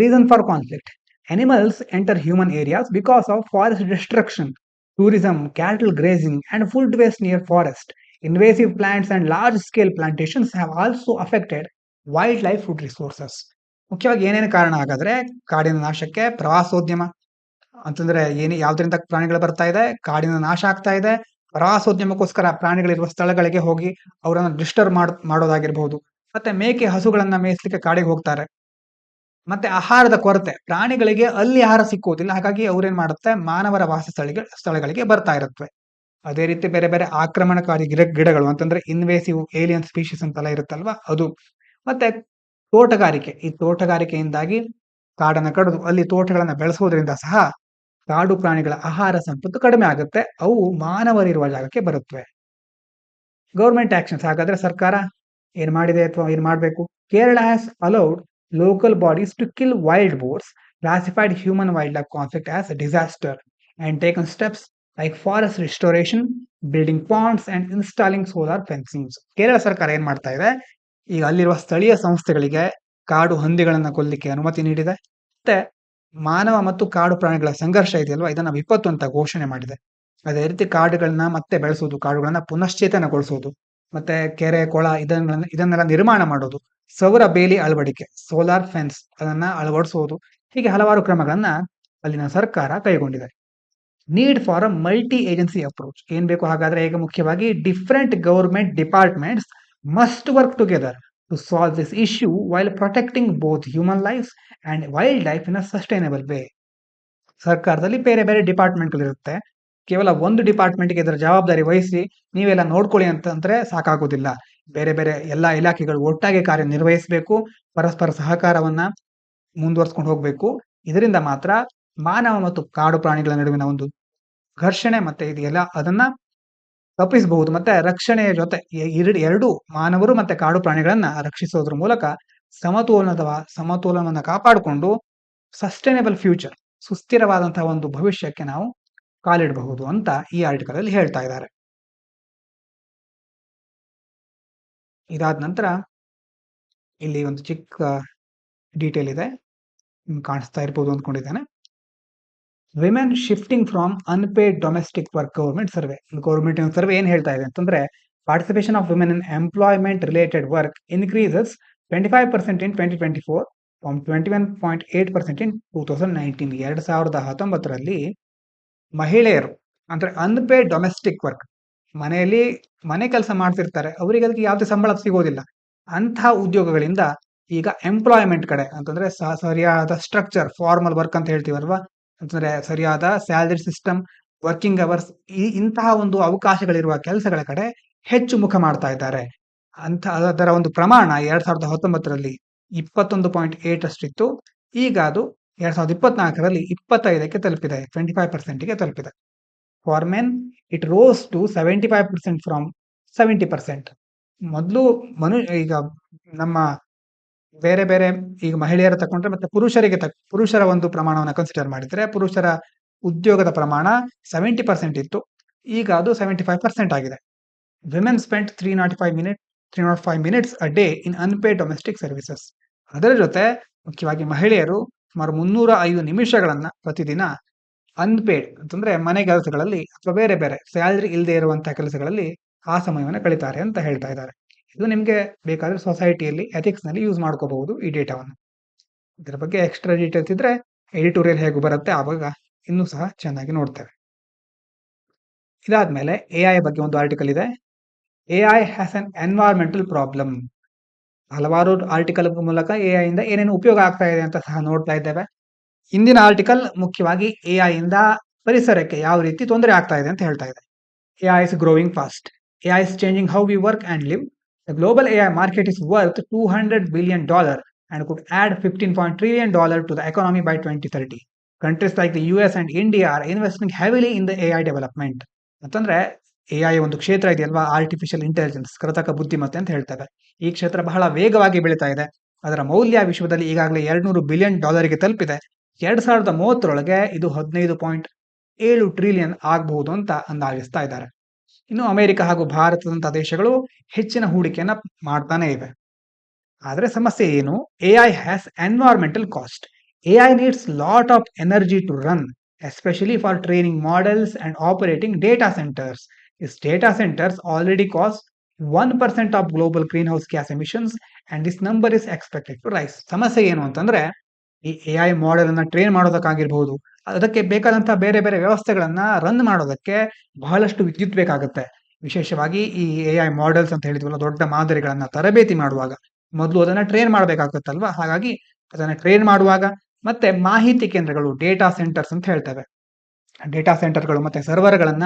reason for conflict. Animals enter human areas because of forest destruction, tourism, cattle grazing, and food waste near forest. Invasive plants and large-scale plantations have also affected wildlife food resources. ಮುಖ್ಯವಾಗಿ ಏನೇನು ಕಾರಣ ಹಾಗಾದ್ರೆ? ಕಾಡಿನ ನಾಶಕ್ಕೆ ಪ್ರವಾಸೋದ್ಯಮ, ಅಂತಂದ್ರೆ ಯಾವ್ದ್ರಿಂದ ಪ್ರಾಣಿಗಳು ಬರ್ತಾ ಇದೆ? ಕಾಡಿನ ನಾಶ ಆಗ್ತಾ ಇದೆ. ಪ್ರವಾಸೋದ್ಯಮಕ್ಕೋಸ್ಕರ ಪ್ರಾಣಿಗಳಿರುವ ಸ್ಥಳಗಳಿಗೆ ಹೋಗಿ ಅವರನ್ನ ಡಿಸ್ಟರ್ಬ್ ಮಾಡೋದಾಗಿರ್ಬಹುದು. ಮತ್ತೆ ಮೇಕೆ ಹಸುಗಳನ್ನ ಮೇಯಿಸ್ಲಿಕ್ಕೆ ಕಾಡಿಗೆ ಹೋಗ್ತಾರೆ. ಮತ್ತೆ ಆಹಾರದ ಕೊರತೆ, ಪ್ರಾಣಿಗಳಿಗೆ ಅಲ್ಲಿ ಆಹಾರ ಸಿಕ್ಕುವುದಿಲ್ಲ, ಹಾಗಾಗಿ ಅವ್ರೇನ್ ಮಾಡುತ್ತೆ? ಮಾನವರ ಸ್ಥಳಗಳಿಗೆ ಬರ್ತಾ ಇರುತ್ತವೆ. ಅದೇ ರೀತಿ ಬೇರೆ ಬೇರೆ ಆಕ್ರಮಣಕಾರಿ ಗಿಡಗಳು ಅಂತಂದ್ರೆ ಇನ್ವೇಸಿವ್ ಏಲಿಯನ್ ಸ್ಪೀಶೀಸ್ ಅಂತೆಲ್ಲ ಇರುತ್ತಲ್ವಾ ಅದು. ಮತ್ತೆ ತೋಟಗಾರಿಕೆ, ಈ ತೋಟಗಾರಿಕೆಯಿಂದಾಗಿ ಕಾಡನ್ನ ಕಡಿದು ಅಲ್ಲಿ ತೋಟಗಳನ್ನ ಬೆಳೆಸೋದ್ರಿಂದ ಸಹ ಕಾಡು ಪ್ರಾಣಿಗಳ ಆಹಾರ ಸಂಪತ್ತು ಕಡಿಮೆ ಆಗುತ್ತೆ. ಅವು ಮಾನವರಿರುವ ಜಾಗಕ್ಕೆ ಬರುತ್ತವೆ. ಗವರ್ಮೆಂಟ್ ಆಕ್ಷನ್ಸ್, ಹಾಗಾದ್ರೆ ಸರ್ಕಾರ ಏನ್ ಮಾಡಿದೆ ಅಥವಾ ಏನ್ ಮಾಡ್ಬೇಕು? Kerala has allowed local bodies to kill wild boars, classified human wildlife conflict as a disaster and taken steps like forest restoration, building ponds and installing solar fencings. Kerala ಸರ್ಕಾರ ಏನ್ ಮಾಡ್ತಾ ಇದೆ? ಈಗ ಅಲ್ಲಿರುವ ಸ್ಥಳೀಯ ಸಂಸ್ಥೆಗಳಿಗೆ ಕಾಡು ಹಂದಿಗಳನ್ನ ಕೊಲ್ಲಿಕ್ಕೆ ಅನುಮತಿ ನೀಡಿದೆ. ಮತ್ತೆ ಮಾನವ ಮತ್ತು ಕಾಡು ಪ್ರಾಣಿಗಳ ಸಂಘರ್ಷ ಇದೆಯಲ್ವಾ, ಇದನ್ನ ವಿಪತ್ತು ಅಂತ ಘೋಷಣೆ ಮಾಡಿದೆ. ಅದೇ ರೀತಿ ಕಾಡುಗಳನ್ನ ಮತ್ತೆ ಬೆಳೆಸೋದು, ಕಾಡುಗಳನ್ನ ಪುನಶ್ಚೇತನಗೊಳಿಸೋದು, ಮತ್ತೆ ಕೆರೆ ಕೊಳ ಇದನ್ನೆಲ್ಲ ನಿರ್ಮಾಣ ಮಾಡೋದು, ಸೌರ ಬೇಲಿ ಅಳವಡಿಕೆ, ಸೋಲಾರ್ ಫೆನ್ಸ್ ಅದನ್ನ ಅಳವಡಿಸೋದು, ಹೀಗೆ ಹಲವಾರು ಕ್ರಮಗಳನ್ನ ಅಲ್ಲಿನ ಸರ್ಕಾರ ಕೈಗೊಂಡಿದೆ. Need for a multi agency approach. ಏನ್ ಬೇಕು ಹಾಗಾದ್ರೆ? ಈಗ ಮುಖ್ಯವಾಗಿ different government departments must work together to solve this issue while protecting both human lives and wildlife in a sustainable way. ಸರ್ಕಾರದಲ್ಲಿ ಬೇರೆ ಬೇರೆ ಡಿಪಾರ್ಟ್ಮೆಂಟ್ಗಳಿರುತ್ತೆ. ಕೇವಲ ಒಂದು ಡಿಪಾರ್ಟ್ಮೆಂಟ್ಗೆ ಇದರ ಜವಾಬ್ದಾರಿ ವಹಿಸಿ ನೀವೆಲ್ಲ ನೋಡ್ಕೊಳ್ಳಿ ಅಂತಂದ್ರೆ ಸಾಕಾಗೋದಿಲ್ಲ. ಬೇರೆ ಬೇರೆ ಎಲ್ಲಾ ಇಲಾಖೆಗಳು ಒಟ್ಟಾಗಿ ಕಾರ್ಯನಿರ್ವಹಿಸಬೇಕು, ಪರಸ್ಪರ ಸಹಕಾರವನ್ನ ಮುಂದುವರ್ಸ್ಕೊಂಡು ಹೋಗ್ಬೇಕು. ಇದರಿಂದ ಮಾತ್ರ ಮಾನವ ಮತ್ತು ಕಾಡು ಪ್ರಾಣಿಗಳ ನಡುವಿನ ಒಂದು ಘರ್ಷಣೆ ಮತ್ತೆ ಇದೆಯಲ್ಲ ಅದನ್ನ ತಪ್ಪಿಸಬಹುದು. ಮತ್ತೆ ರಕ್ಷಣೆಯ ಜೊತೆ ಎರಡು ಮಾನವರು ಮತ್ತೆ ಕಾಡು ಪ್ರಾಣಿಗಳನ್ನ ರಕ್ಷಿಸೋದ್ರ ಮೂಲಕ ಸಮತೋಲನವನ್ನ ಕಾಪಾಡಿಕೊಂಡು ಸಸ್ಟೈನಬಲ್ ಫ್ಯೂಚರ್, ಸುಸ್ಥಿರವಾದಂತಹ ಒಂದು ಭವಿಷ್ಯಕ್ಕೆ ನಾವು ಕಾಲಿಡಬಹುದು ಅಂತ ಈ ಆರ್ಟಿಕಲ್ ಅಲ್ಲಿ ಹೇಳ್ತಾ ಇದ್ದಾರೆ. ಇದಾದ ನಂತರ ಇಲ್ಲಿ ಒಂದು ಚಿಕ್ಕ ಡೀಟೇಲ್ ಇದೆ, ಕಾಣಿಸ್ತಾ ಇರ್ಬೋದು ಅಂದ್ಕೊಂಡಿದ್ದೇನೆ. Women shifting from unpaid domestic work government survey. Government survey ಏನ್ ಹೇಳ್ತಾ ಇದೆ ಅಂತಂದ್ರೆ, participation of women in employment related work increases 25% in 2024 from 21.8% in 2019. 2019ರಲ್ಲಿ ಮಹಿಳೆಯರು ಅಂದ್ರೆ ಅನ್ಪೇಡ್ ಡೊಮೆಸ್ಟಿಕ್ ವರ್ಕ್, ಮನೆಯಲ್ಲಿ ಮನೆ ಕೆಲಸ ಮಾಡ್ತಿರ್ತಾರೆ, ಅವರಿಗೆ ಅದಕ್ಕೆ ಯಾವುದೇ ಸಂಬಳ ಸಿಗೋದಿಲ್ಲ. ಅಂತಹ ಉದ್ಯೋಗಗಳಿಂದ ಈಗ ಎಂಪ್ಲಾಯ್ಮೆಂಟ್ ಕಡೆ ಅಂತಂದ್ರೆ ಸರಿಯಾದ ಸ್ಟ್ರಕ್ಚರ್, ಫಾರ್ಮಲ್ ವರ್ಕ್ ಅಂತ ಹೇಳ್ತೀವಲ್ವಾ, ಅಂತಂದ್ರೆ ಸರಿಯಾದ ಸ್ಯಾಲರಿ ಸಿಸ್ಟಮ್, ವರ್ಕಿಂಗ್ ಅವರ್ಸ್, ಇಂತಹ ಒಂದು ಅವಕಾಶಗಳಿರುವ ಕೆಲಸಗಳ ಕಡೆ ಹೆಚ್ಚು ಮುಖ ಮಾಡ್ತಾ ಇದ್ದಾರೆ. ಅದರ ಒಂದು ಪ್ರಮಾಣ 2019ರಲ್ಲಿ 21.8 ಅಷ್ಟಿತ್ತು. ಈಗ ಅದು 2024ರಲ್ಲಿ 25ಕ್ಕೆ ತಲುಪಿದೆ, 25%ಗೆ ತಲುಪಿದೆ. For men it rose to 75% from 70%. ಮೊದಲು ಈಗ ನಮ್ಮ ಬೇರೆ ಬೇರೆ ಈಗ ಮಹಿಳೆಯರ ತಕೊಂಡ್ರೆ ಮತ್ತೆ ಪುರುಷರ ಒಂದು ಪ್ರಮಾಣವನ್ನು ಕನ್ಸಿಡರ್ ಮಾಡಿದ್ರೆ ಪುರುಷರ ಉದ್ಯೋಗದ ಪ್ರಮಾಣ 70% ಇತ್ತು, ಈಗ ಅದು 75% ಆಗಿದೆ. Women spent 305 minutes a day in unpaid domestic services. ಅದರ ಜೊತೆ ಮುಖ್ಯವಾಗಿ ಮಹಿಳೆಯರು ಸುಮಾರು 305 ನಿಮಿಷಗಳನ್ನ ಪ್ರತಿದಿನ ಅನ್ಪೇಡ್ ಅಂತಂದ್ರೆ ಮನೆ ಕೆಲಸಗಳಲ್ಲಿ ಅಥವಾ ಬೇರೆ ಬೇರೆ ಸ್ಯಾಲರಿ ಇಲ್ಲದೆ ಇರುವಂತಹ ಕೆಲಸಗಳಲ್ಲಿ ಆ ಸಮಯವನ್ನು ಕಳೀತಾರೆ ಅಂತ ಹೇಳ್ತಾ ಇದ್ದಾರೆ. ಇದು ನಿಮ್ಗೆ ಬೇಕಾದ್ರೆ ಸೊಸೈಟಿಯಲ್ಲಿ ಎಥಿಕ್ಸ್ ನಲ್ಲಿ ಯೂಸ್ ಮಾಡ್ಕೋಬಹುದು ಈ ಡೇಟಾವನ್ನು. ಇದರ ಬಗ್ಗೆ ಎಕ್ಸ್ಟ್ರಾ ಡೀಟೇಲ್ಸ್ ಇದ್ರೆ ಎಡಿಟೋರಿಯಲ್ ಹೇಗೂ ಬರುತ್ತೆ ಆವಾಗ ಇನ್ನೂ ಸಹ ಚೆನ್ನಾಗಿ ನೋಡ್ತೇವೆ. ಇದಾದ್ಮೇಲೆ ಎಐ ಬಗ್ಗೆ ಒಂದು ಆರ್ಟಿಕಲ್ ಇದೆ. AI has an environmental problem. ಹಲವಾರು ಆರ್ಟಿಕಲ್ ಮೂಲಕ ಎಐ ಇಂದ ಏನೇನು ಉಪಯೋಗ ಆಗ್ತಾ ಇದೆ ಅಂತ ಸಹ ನೋಡ್ತಾ ಇದ್ದೇವೆ. ಇಂದಿನ ಆರ್ಟಿಕಲ್ ಮುಖ್ಯವಾಗಿ ಎಐ ಇಂದ ಪರಿಸರಕ್ಕೆ ಯಾವ ರೀತಿ ತೊಂದರೆ ಆಗ್ತಾ ಇದೆ ಅಂತ ಹೇಳ್ತಾ ಇದೆ. AI is growing fast. AI is changing how we work and live. The global AI market is worth $200 billion and could add $15 trillion to the economy by 2030. Countries like the US and India are investing heavily in the AI development. ಅಂತಂದ್ರೆ AI ಒಂದು ಕ್ಷೇತ್ರ ಇದೆಯಲ್ವಾ, artificial intelligence, ಕೃತಕ ಬುದ್ಧಿಮತ್ತೆ ಅಂತ ಹೇಳ್ತಾರೆ. ಈ ಕ್ಷೇತ್ರ ಬಹಳ ವೇಗವಾಗಿ ಬೆಳೀತಾ ಇದೆ. ಅದರ ಮೌಲ್ಯ ವಿಶ್ವದಲ್ಲಿ ಈಗಾಗಲೇ $200 billion ತಲುಪಿದೆ. 2030ರೊಳಗೆ ಇದು 15.7 ಟ್ರಿಲಿಯನ್ ಆಗಬಹುದು ಅಂತ ಅಂದಾಜಿಸ್ತಾ ಇದ್ದಾರೆ. ಇನ್ನು ಅಮೆರಿಕ ಹಾಗೂ ಭಾರತದಂತಹ ದೇಶಗಳು ಹೆಚ್ಚಿನ ಹೂಡಿಕೆಯನ್ನ ಮಾಡ್ತಾನೆ ಇವೆ. ಆದ್ರೆ ಸಮಸ್ಯೆ ಏನು? AI has environmental cost. AI needs lot of energy to run, especially for training models and operating data centers. These data centers already cost 1% of global greenhouse gas emissions and this number is expected to rise. ಸಮಸ್ಯೆ ಏನು ಅಂತಂದ್ರೆ, ಈ AI model ಅನ್ನ train ಮಾಡೋದಕ್ಕಾಗಿರ್ಬಹುದು, ಅದಕ್ಕೆ ಬೇಕಾದಂತಹ ಬೇರೆ ಬೇರೆ ವ್ಯವಸ್ಥೆಗಳನ್ನ ರನ್ ಮಾಡೋದಕ್ಕೆ ಬಹಳಷ್ಟು ವಿದ್ಯುತ್ ಬೇಕಾಗುತ್ತೆ. ವಿಶೇಷವಾಗಿ ಈ ಎಐ ಮಾಡೆಲ್ಸ್ ಅಂತ ಹೇಳಿದ್ವಲ್ಲ, ದೊಡ್ಡ ಮಾದರಿಗಳನ್ನ ತರಬೇತಿ ಮಾಡುವಾಗ ಮೊದಲು ಅದನ್ನ ಟ್ರೈನ್ ಮಾಡಬೇಕಾಗುತ್ತಲ್ವಾ, ಹಾಗಾಗಿ ಅದನ್ನ ಟ್ರೈನ್ ಮಾಡುವಾಗ ಮತ್ತೆ ಮಾಹಿತಿ ಕೇಂದ್ರಗಳು, ಡೇಟಾ ಸೆಂಟರ್ಸ್ ಅಂತ ಹೇಳ್ತೇವೆ, ಡೇಟಾ ಸೆಂಟರ್ಗಳು ಮತ್ತೆ ಸರ್ವರ್ಗಳನ್ನ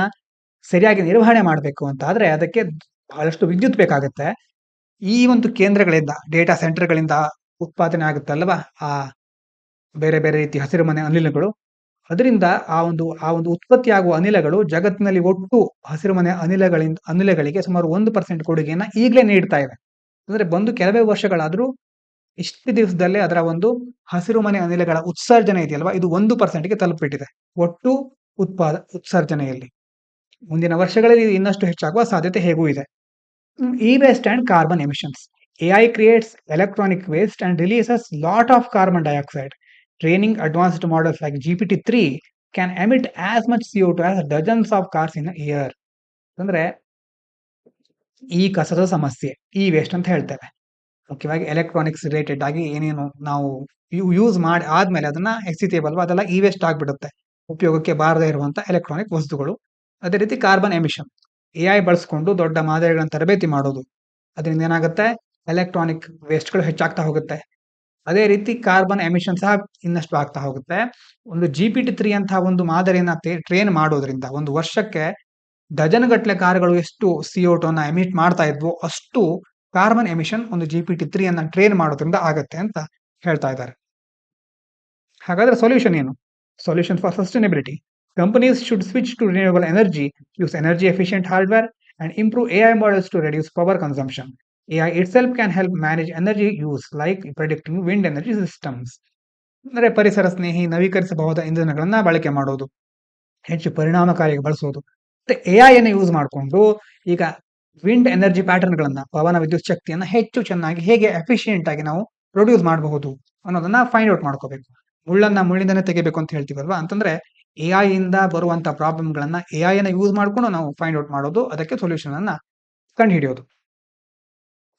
ಸರಿಯಾಗಿ ನಿರ್ವಹಣೆ ಮಾಡಬೇಕು ಅಂತ ಆದ್ರೆ ಅದಕ್ಕೆ ಬಹಳಷ್ಟು ವಿದ್ಯುತ್ ಬೇಕಾಗುತ್ತೆ. ಈ ಒಂದು ಕೇಂದ್ರಗಳಿಂದ, ಡೇಟಾ ಸೆಂಟರ್‌ಗಳಿಂದ ಉತ್ಪಾದನೆ ಆಗುತ್ತಲ್ವಾ? ಆ ಬೇರೆ ಬೇರೆ ರೀತಿಯ ಹಸಿರುಮನೆ ಅನಿಲಗಳು. ಅದರಿಂದ ಆ ಒಂದು ಉತ್ಪತ್ತಿಯಾಗುವ ಅನಿಲಗಳು ಜಗತ್ತಿನಲ್ಲಿ ಒಟ್ಟು ಹಸಿರುಮನೆ ಅನಿಲಗಳಿಗೆ ಸುಮಾರು 1% ಕೊಡುಗೆಯನ್ನ ಈಗಲೇ ನೀಡ್ತಾ ಇದೆ. ಅಂದ್ರೆ ಬಂದು ಕೆಲವೇ ವರ್ಷಗಳಾದ್ರೂ ಇಷ್ಟು ದಿವಸದಲ್ಲೇ ಅದರ ಒಂದು ಹಸಿರುಮನೆ ಅನಿಲಗಳ ಉತ್ಸರ್ಜನೆ ಇದೆಯಲ್ವಾ? ಇದು 1%ಗೆ ತಲುಪಿಬಿಟ್ಟಿದೆ. ಒಟ್ಟು ಉತ್ಸರ್ಜನೆಯಲ್ಲಿ. ಮುಂದಿನ ವರ್ಷಗಳಲ್ಲಿ ಇದು ಇನ್ನಷ್ಟು ಹೆಚ್ಚಾಗುವ ಸಾಧ್ಯತೆ ಹೇಗೂ ಇದೆ. E-waste and carbon emissions. AI creates electronic waste and releases lot of carbon dioxide. Training advanced models like GPT-3 can emit as much CO2 as dozens of cars in a year. ಅಂದ್ರೆ ಈ ಕಸದ ಸಮಸ್ಯೆ, E waste ಅಂತ ಹೇಳ್ತೇವೆ. ಮುಖ್ಯವಾಗಿ electronics related ಆಗಿ ಏನೇನು ನಾವು ಯೂಸ್ ಮಾಡಿ ಆದ್ಮೇಲೆ ಅದನ್ನ ಎಕ್ಸಿತೇವಲ್ವಾ ಅದೆಲ್ಲ ಇ ವೇಸ್ಟ್ ಆಗ್ಬಿಡುತ್ತೆ. ಉಪಯೋಗಕ್ಕೆ ಬಾರದೇ ಇರುವಂತ ಎಲೆಕ್ಟ್ರಾನಿಕ್ ವಸ್ತುಗಳು. ಅದೇ ರೀತಿ ಕಾರ್ಬನ್ ಎಮಿಷನ್. ಎಐ ಬಳಸ್ಕೊಂಡು ದೊಡ್ಡ ಮಾದರಿಗಳನ್ನು ತರಬೇತಿ ಮಾಡೋದು. ಅದರಿಂದ ಏನಾಗುತ್ತೆ? ಎಲೆಕ್ಟ್ರಾನಿಕ್ ವೇಸ್ಟ್‌ಗಳು ಹೆಚ್ಚಾಗ್ತಾ ಹೋಗುತ್ತೆ. ಅದೇ ರೀತಿ ಕಾರ್ಬನ್ ಎಮಿಷನ್ ಸಹ ಇನ್ನಷ್ಟು ಆಗ್ತಾ ಹೋಗುತ್ತೆ. ಒಂದು GPT-3 ಅಂತಹ ಒಂದು ಮಾದರಿಯನ್ನ ಟ್ರೈನ್ ಮಾಡೋದ್ರಿಂದ ಒಂದು ವರ್ಷಕ್ಕೆ ಡಜನ್‌ಗಟ್ಟಲೆ ಕಾರುಗಳು ಎಷ್ಟು CO2 ನ ಎಮಿಟ್ ಮಾಡ್ತಾ ಇದ್ವೋ ಅಷ್ಟು ಕಾರ್ಬನ್ ಎಮಿಷನ್ ಒಂದು GPT-3 ಅನ್ನ ಟ್ರೈನ್ ಮಾಡೋದ್ರಿಂದ ಆಗತ್ತೆ ಅಂತ ಹೇಳ್ತಾ ಇದ್ದಾರೆ. ಹಾಗಾದ್ರೆ ಸೊಲ್ಯೂಷನ್ ಏನು? Solution for sustainability. Companies should switch to renewable energy, use energy efficient hardware, and improve AI models to reduce power consumption. AI itself can help manage energy use, like predicting wind energy systems. ಅಂದರೆ ಪರಿಸರ ಸ್ನೇಹಿ ನವೀಕರಿಸಬಹುದಾದ ಇಂಧನಗಳನ್ನ ಬಳಕೆ ಮಾಡೋದು, ಹೆಚ್ಚು ಪರಿಣಾಮಕಾರಿಯಾಗಿ ಬಳಸೋದು. ಮತ್ತೆ ಎಐ ಅನ್ನು ಯೂಸ್ ಮಾಡಿಕೊಂಡು ಈಗ ವಿಂಡ್ ಎನರ್ಜಿ ಪ್ಯಾಟರ್ನ್ಗಳನ್ನ, ಪವನ ವಿದ್ಯುತ್ ಶಕ್ತಿಯನ್ನ ಹೆಚ್ಚು ಚೆನ್ನಾಗಿ ಹೇಗೆ ಎಫಿಷಿಯೆಂಟ್ ಆಗಿ ನಾವು ಪ್ರೊಡ್ಯೂಸ್ ಮಾಡಬಹುದು ಅನ್ನೋದನ್ನ ಫೈಂಡ್ ಔಟ್ ಮಾಡ್ಕೋಬೇಕು. ಮುಳ್ಳನ್ನ ಮುಳ್ಳಿಂದನೇ ತೆಗಿಬೇಕು ಅಂತ ಹೇಳ್ತೀವಲ್ವಾ? ಅಂತಂದ್ರೆ ಎಐ ಇಂದ ಬರುವಂತ ಪ್ರಾಬ್ಲಮ್‌ಗಳನ್ನ ಎಐ ಅನ್ನ ಯೂಸ್ ಮಾಡ್ಕೊಂಡು ನಾವು ಫೈಂಡ್ ಔಟ್ ಮಾಡೋದು, ಅದಕ್ಕೆ ಸೊಲ್ಯೂಷನ್ ಅನ್ನ ಕಂಡುಹಿಡಿಯೋದು.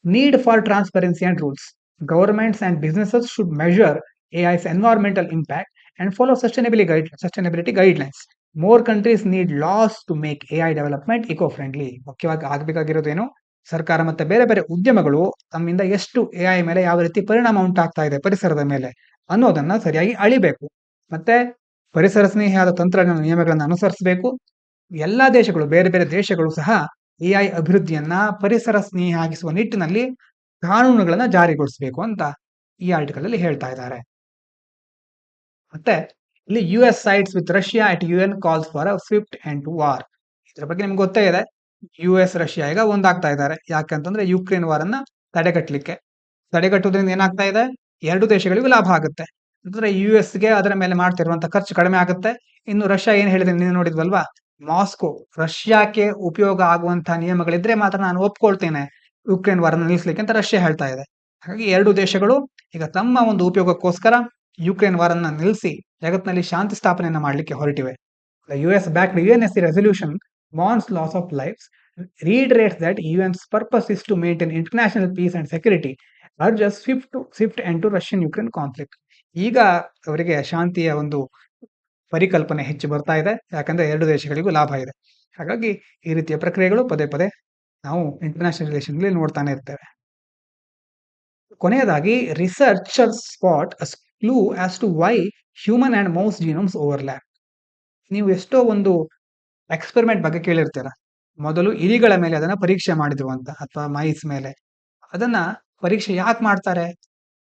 Need for transparency and rules. Governments and businesses should measure AI's environmental impact and follow sustainability guidelines. More countries need laws to make AI development eco-friendly. ಮುಖ್ಯವಾಗಿ ಆಗಬೇಕಾಗಿರೋದೇನು? ಸರ್ಕಾರ ಮತ್ತೆ ಬೇರೆ ಬೇರೆ ಉದ್ಯಮಗಳು ತಮ್ಮಿಂದ ಎಷ್ಟು ಎಐ ಮೇಲೆ ಯಾವ ರೀತಿ ಪರಿಣಾಮ ಉಂಟಾಗ್ತಾ ಇದೆ ಪರಿಸರದ ಮೇಲೆ ಅನ್ನೋದನ್ನ ಸರಿಯಾಗಿ ಅಳಿಬೇಕು. ಮತ್ತೆ ಪರಿಸರ ಸ್ನೇಹಿಯಾದ ತಂತ್ರಜ್ಞಾನ ನಿಯಮಗಳನ್ನು ಅನುಸರಿಸಬೇಕು. ಎಲ್ಲಾ ದೇಶಗಳು, ಬೇರೆ ಬೇರೆ ದೇಶಗಳು ಸಹ ಎಐ ಅಭಿವೃದ್ಧಿಯನ್ನ ಪರಿಸರ ಸ್ನೇಹಿ ಆಗಿಸುವ ನಿಟ್ಟಿನಲ್ಲಿ ಕಾನೂನುಗಳನ್ನ ಜಾರಿಗೊಳಿಸಬೇಕು ಅಂತ ಈ ಆರ್ಟಿಕಲ್ ಅಲ್ಲಿ ಹೇಳ್ತಾ ಇದ್ದಾರೆ. ಮತ್ತೆ ಇಲ್ಲಿ US sides with Russia at UN calls for a swift end to war. ಇದ್ರ ಬಗ್ಗೆ ನಿಮ್ಗೆ ಗೊತ್ತೇ ಇದೆ. ಯುಎಸ್ ರಷ್ಯಾ ಈಗ ಒಂದಾಗ್ತಾ ಇದ್ದಾರೆ. ಯಾಕಂತಂದ್ರೆ ಯುಕ್ರೇನ್ ವಾರ್ ಅನ್ನ ತಡೆಗಟ್ಟುವುದರಿಂದ ಏನಾಗ್ತಾ ಇದೆ? ಎರಡು ದೇಶಗಳಿಗೂ ಲಾಭ ಆಗುತ್ತೆ. ಅಂದ್ರೆ ಯುಎಸ್ಗೆ ಅದರ ಮೇಲೆ ಮಾಡ್ತಿರುವಂತ ಖರ್ಚು ಕಡಿಮೆ ಆಗುತ್ತೆ. ಇನ್ನು ರಷ್ಯಾ ಏನ್ ಹೇಳಿದೆ ನೀವು ನೋಡಿದ್ವಲ್ವಾ? ಮಾಸ್ಕೋ ರಷ್ಯಾಕ್ಕೆ ಉಪಯೋಗ ಆಗುವಂತಹ ನಿಯಮಗಳಿದ್ರೆ ಮಾತ್ರ ನಾನು ಒಪ್ಕೊಳ್ತೇನೆ ಯುಕ್ರೇನ್ ವಾರನ್ನ ನಿಲ್ಲಿಸ್ಲಿಕ್ಕೆ ಅಂತ ರಷ್ಯಾ ಹೇಳ್ತಾ ಇದೆ. ಹಾಗಾಗಿ ಎರಡು ದೇಶಗಳು ಈಗ ತಮ್ಮ ಒಂದು ಉಪಯೋಗಕ್ಕೋಸ್ಕರ ಯುಕ್ರೇನ್ ವಾರನ್ನ ನಿಲ್ಲಿಸಿ ಜಗತ್ತಿನಲ್ಲಿ ಶಾಂತಿ ಸ್ಥಾಪನೆಯನ್ನ ಮಾಡಲಿಕ್ಕೆ ಹೊರಟಿವೆ. US backed UNSC resolution warns loss of lives, reiterates that UN's purpose is to maintain international peace and security, urges swift end to Russian-Ukraine conflict. ಈಗ ಅವರಿಗೆ ಶಾಂತಿಯ ಒಂದು ಪರಿಕಲ್ಪನೆ ಹೆಚ್ಚು ಬರ್ತಾ ಇದೆ. ಯಾಕಂದ್ರೆ ಎರಡು ದೇಶಗಳಿಗೂ ಲಾಭ ಇದೆ. ಹಾಗಾಗಿ ಈ ರೀತಿಯ ಪ್ರಕ್ರಿಯೆಗಳು ಪದೇ ಪದೇ ನಾವು ಇಂಟರ್ನ್ಯಾಷನಲ್ ರಿಲೇಷನ್‌ಗಳಲ್ಲಿ ನೋಡ್ತಾನೆ ಇರ್ತೇವೆ. ಕೊನೆಯದಾಗಿ researchers spot a clue as to why human and mouse genomes overlap. ನೀವು ಎಷ್ಟೋ ಒಂದು ಎಕ್ಸ್ಪೆರಿಮೆಂಟ್ ಬಗ್ಗೆ ಕೇಳಿರ್ತೀರ. ಮೊದಲು ಇಲಿಗಳ ಮೇಲೆ ಅದನ್ನ ಪರೀಕ್ಷೆ ಮಾಡಿದ್ರು ಅಂತ, ಅಥವಾ ಮೈಸ್ ಮೇಲೆ. ಅದನ್ನ ಪರೀಕ್ಷೆ ಯಾಕೆ ಮಾಡ್ತಾರೆ?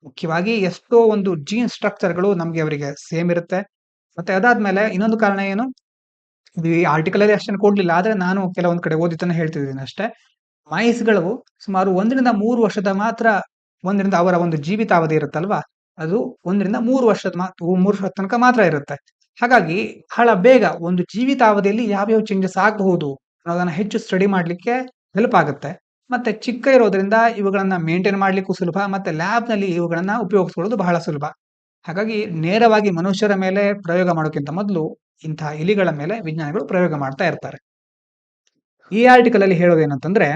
ಮುಖ್ಯವಾಗಿ ಎಷ್ಟೋ ಒಂದು ಜೀನ್ ಸ್ಟ್ರಕ್ಚರ್ಗಳು ನಮ್ಗೆ ಅವರಿಗೆ ಸೇಮ್ ಇರುತ್ತೆ. ಮತ್ತೆ ಅದಾದ್ಮೇಲೆ ಇನ್ನೊಂದು ಕಾರಣ ಏನು? ಇದು ಈ ಆರ್ಟಿಕಲ್ ಅಲ್ಲಿ ಅಷ್ಟೇನು ಕೊಡ್ಲಿಲ್ಲ, ಆದ್ರೆ ನಾನು ಕೆಲವೊಂದ್ ಕಡೆ ಓದಿದ್ದನ್ನ ಹೇಳ್ತಿದ್ದೀನಿ ಅಷ್ಟೇ. ಮೈಸ್ಗಳು ಸುಮಾರು 1 ರಿಂದ 3 ವರ್ಷದ ಅವರ ಒಂದು ಜೀವಿತಾವಧಿ ಇರುತ್ತಲ್ವಾ, ಅದು 1 ರಿಂದ 3 ವರ್ಷದ ತನಕ ಮಾತ್ರ ಇರುತ್ತೆ. ಹಾಗಾಗಿ ಬಹಳ ಬೇಗ ಒಂದು ಜೀವಿತಾವಧಿಯಲ್ಲಿ ಯಾವ್ಯಾವ ಚೇಂಜಸ್ ಆಗಬಹುದು ಅನ್ನೋದನ್ನ ಹೆಚ್ಚು ಸ್ಟಡಿ ಮಾಡ್ಲಿಕ್ಕೆ ಹೆಲ್ಪ್ ಆಗುತ್ತೆ. ಮತ್ತೆ ಚಿಕ್ಕ ಇರೋದ್ರಿಂದ ಇವುಗಳನ್ನ ಮೇಂಟೈನ್ ಮಾಡ್ಲಿಕ್ಕೂ ಸುಲಭ, ಮತ್ತೆ ಲ್ಯಾಬ್ ನಲ್ಲಿ ಇವುಗಳನ್ನ ಉಪಯೋಗಿಸ್ಕೊಳ್ಳೋದು ಬಹಳ ಸುಲಭ. ಹಾಗಾಗಿ ನೇರವಾಗಿ ಮನುಷ್ಯರ ಮೇಲೆ ಪ್ರಯೋಗ ಮಾಡೋಕ್ಕಿಂತ ಮೊದಲು ಇಂತಹ ಇಲಿಗಳ ಮೇಲೆ ವಿಜ್ಞಾನಿಗಳು ಪ್ರಯೋಗ ಮಾಡ್ತಾ ಇರ್ತಾರೆ. ಈ ಆರ್ಟಿಕಲ್ ಅಲ್ಲಿ ಹೇಳೋದೇನಂತಂದ್ರೆ,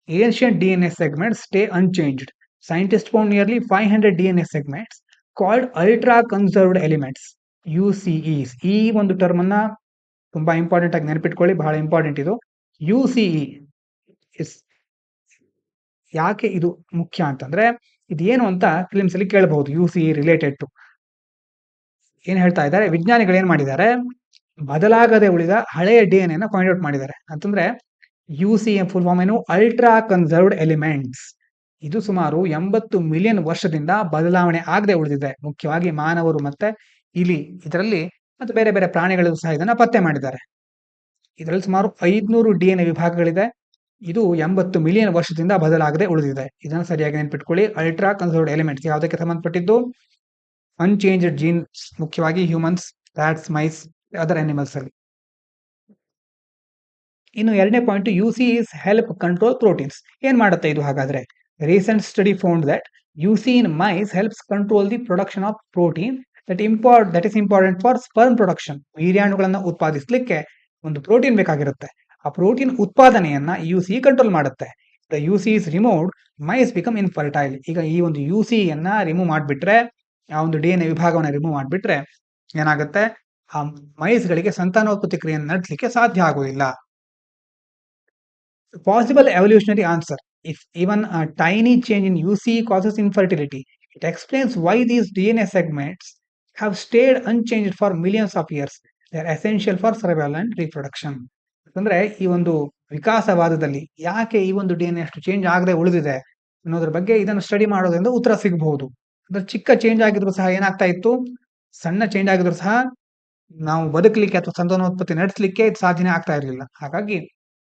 ancient DNA segments stay unchanged. Scientists found nearly 500 DNA segments called ultra conserved elements, UCEs. ಈ ಒಂದು ಟರ್ಮ್ ಅನ್ನ ತುಂಬಾ ಇಂಪಾರ್ಟೆಂಟ್ ಆಗಿ ನೆನಪಿಟ್ಕೊಳ್ಳಿ, ಬಹಳ ಇಂಪಾರ್ಟೆಂಟ್ ಇದು. UCE ಯಾಕೆ ಇದು ಮುಖ್ಯ ಅಂತಂದ್ರೆ, ಇದೇನು ಅಂತ ಫಿಲಿಮ್ಸ್ ಅಲ್ಲಿ ಕೇಳಬಹುದು. UCE ರಿಲೇಟೆಡ್ ಟು ಏನ್ ಹೇಳ್ತಾ ಇದ್ದಾರೆ, ವಿಜ್ಞಾನಿಗಳು ಏನ್ ಮಾಡಿದ್ದಾರೆ, ಬದಲಾಗದೆ ಉಳಿದ ಹಳೆಯ DNA ನ ಫೈಂಡ್ ಔಟ್ ಮಾಡಿದ್ದಾರೆ. ಅಂತಂದ್ರೆ UCM ಫುಲ್ ಫಾರ್ಮ್ ಏನು? Ultra conserved elements. ಇದು ಸುಮಾರು 80 ಮಿಲಿಯನ್ ವರ್ಷದಿಂದ ಬದಲಾವಣೆ ಆಗದೆ ಉಳಿದಿದೆ. ಮುಖ್ಯವಾಗಿ ಮಾನವರು ಮತ್ತೆ ಇಲಿ ಇದರಲ್ಲಿ ಮತ್ತು ಬೇರೆ ಬೇರೆ ಪ್ರಾಣಿಗಳಲ್ಲೂ ಸಹ ಇದನ್ನ ಪತ್ತೆ ಮಾಡಿದ್ದಾರೆ. ಇದರಲ್ಲಿ ಸುಮಾರು 500 DNA ವಿಭಾಗಗಳಿದೆ. ಇದು 80 ಮಿಲಿಯನ್ ವರ್ಷದಿಂದ ಬದಲಾಗದೆ ಉಳಿದಿದೆ. ಇದನ್ನು ಸರಿಯಾಗಿ ನೆನ್ಪಿಟ್ಕೊಳ್ಳಿ. ಅಲ್ಟ್ರಾ ಕನ್ಸರ್ವ್ಡ್ ಎಲಿಮೆಂಟ್ಸ್ ಯಾವುದಕ್ಕೆ ಸಂಬಂಧಪಟ್ಟಿದ್ದು? ಅನ್‌ಚೇಂಜ್ಡ್ ಜೀನ್ಸ್, ಮುಖ್ಯವಾಗಿ humans, rats, mice, other animals ಅಲ್ಲಿ. ಇನ್ನು ಎರಡನೇ point, UCs help control proteins. ಏನ್ ಮಾಡುತ್ತೆ ಇದು ಹಾಗಾದ್ರೆ? Recent study found that UC in mice helps control the production of protein that is important for sperm production. ವೀರ್ಯಾಣುಗಳನ್ನ ಉತ್ಪಾದಿಸಲಿಕ್ಕೆ ಒಂದು ಪ್ರೋಟೀನ್ ಬೇಕಾಗಿರುತ್ತೆ. ಆ ಪ್ರೋಟೀನ್ ಉತ್ಪಾದನೆಯನ್ನ UC ಕಂಟ್ರೋಲ್ ಮಾಡುತ್ತೆ. The UC is removed, mice become infertile. ಈಗ ಈ ಒಂದು UC ಯನ್ನ ರಿಮೂವ್ ಮಾಡಿಬಿಟ್ರೆ, ಆ ಒಂದು DNA ವಿಭಾಗವನ್ನು ರಿಮೂವ್ ಮಾಡಿಬಿಟ್ರೆ ಏನಾಗುತ್ತೆ? ಆ ಮೈಸ್ಗಳಿಗೆ ಸಂತಾನೋತ್ಪತ್ತಿ ಕ್ರಿಯೆಯನ್ನು ನಡೆಸಲಿಕ್ಕೆ ಸಾಧ್ಯ ಆಗುವುದಿಲ್ಲ. Possible evolutionary answer: if even a tiny change in UC causes infertility, it explains why these DNA segments have stayed unchanged for millions of years. They are essential for survival and reproduction. ಅಂದ್ರೆ ಈ ಒಂದು ವಿಕಾಸವಾದದಲ್ಲಿ ಯಾಕೆ ಈ ಒಂದು DNA ಅಷ್ಟು change ಆಗದೆ ಉಳಿದಿದೆ ಅನ್ನೋದ್ರ ಬಗ್ಗೆ ಇದನ್ನು ಸ್ಟಡಿ ಮಾಡೋದ್ರಿಂದ ಉತ್ತರ ಸಿಗಬಹುದು. ಅಂದ್ರೆ ಚಿಕ್ಕ ಚೇಂಜ್ ಆಗಿದ್ರು ಸಹ ಏನಾಗ್ತಾ ಇತ್ತು? ಸಣ್ಣ ಚೇಂಜ್ ಆಗಿದ್ರು ಸಹ ನಾವು ಬದುಕಲಿಕ್ಕೆ ಅಥವಾ ಸಂತಾನೋತ್ಪತ್ತಿ ನಡೆಸಲಿಕ್ಕೆ ಸಾಧ್ಯನೇ ಆಗ್ತಾ ಇರಲಿಲ್ಲ. ಹಾಗಾಗಿ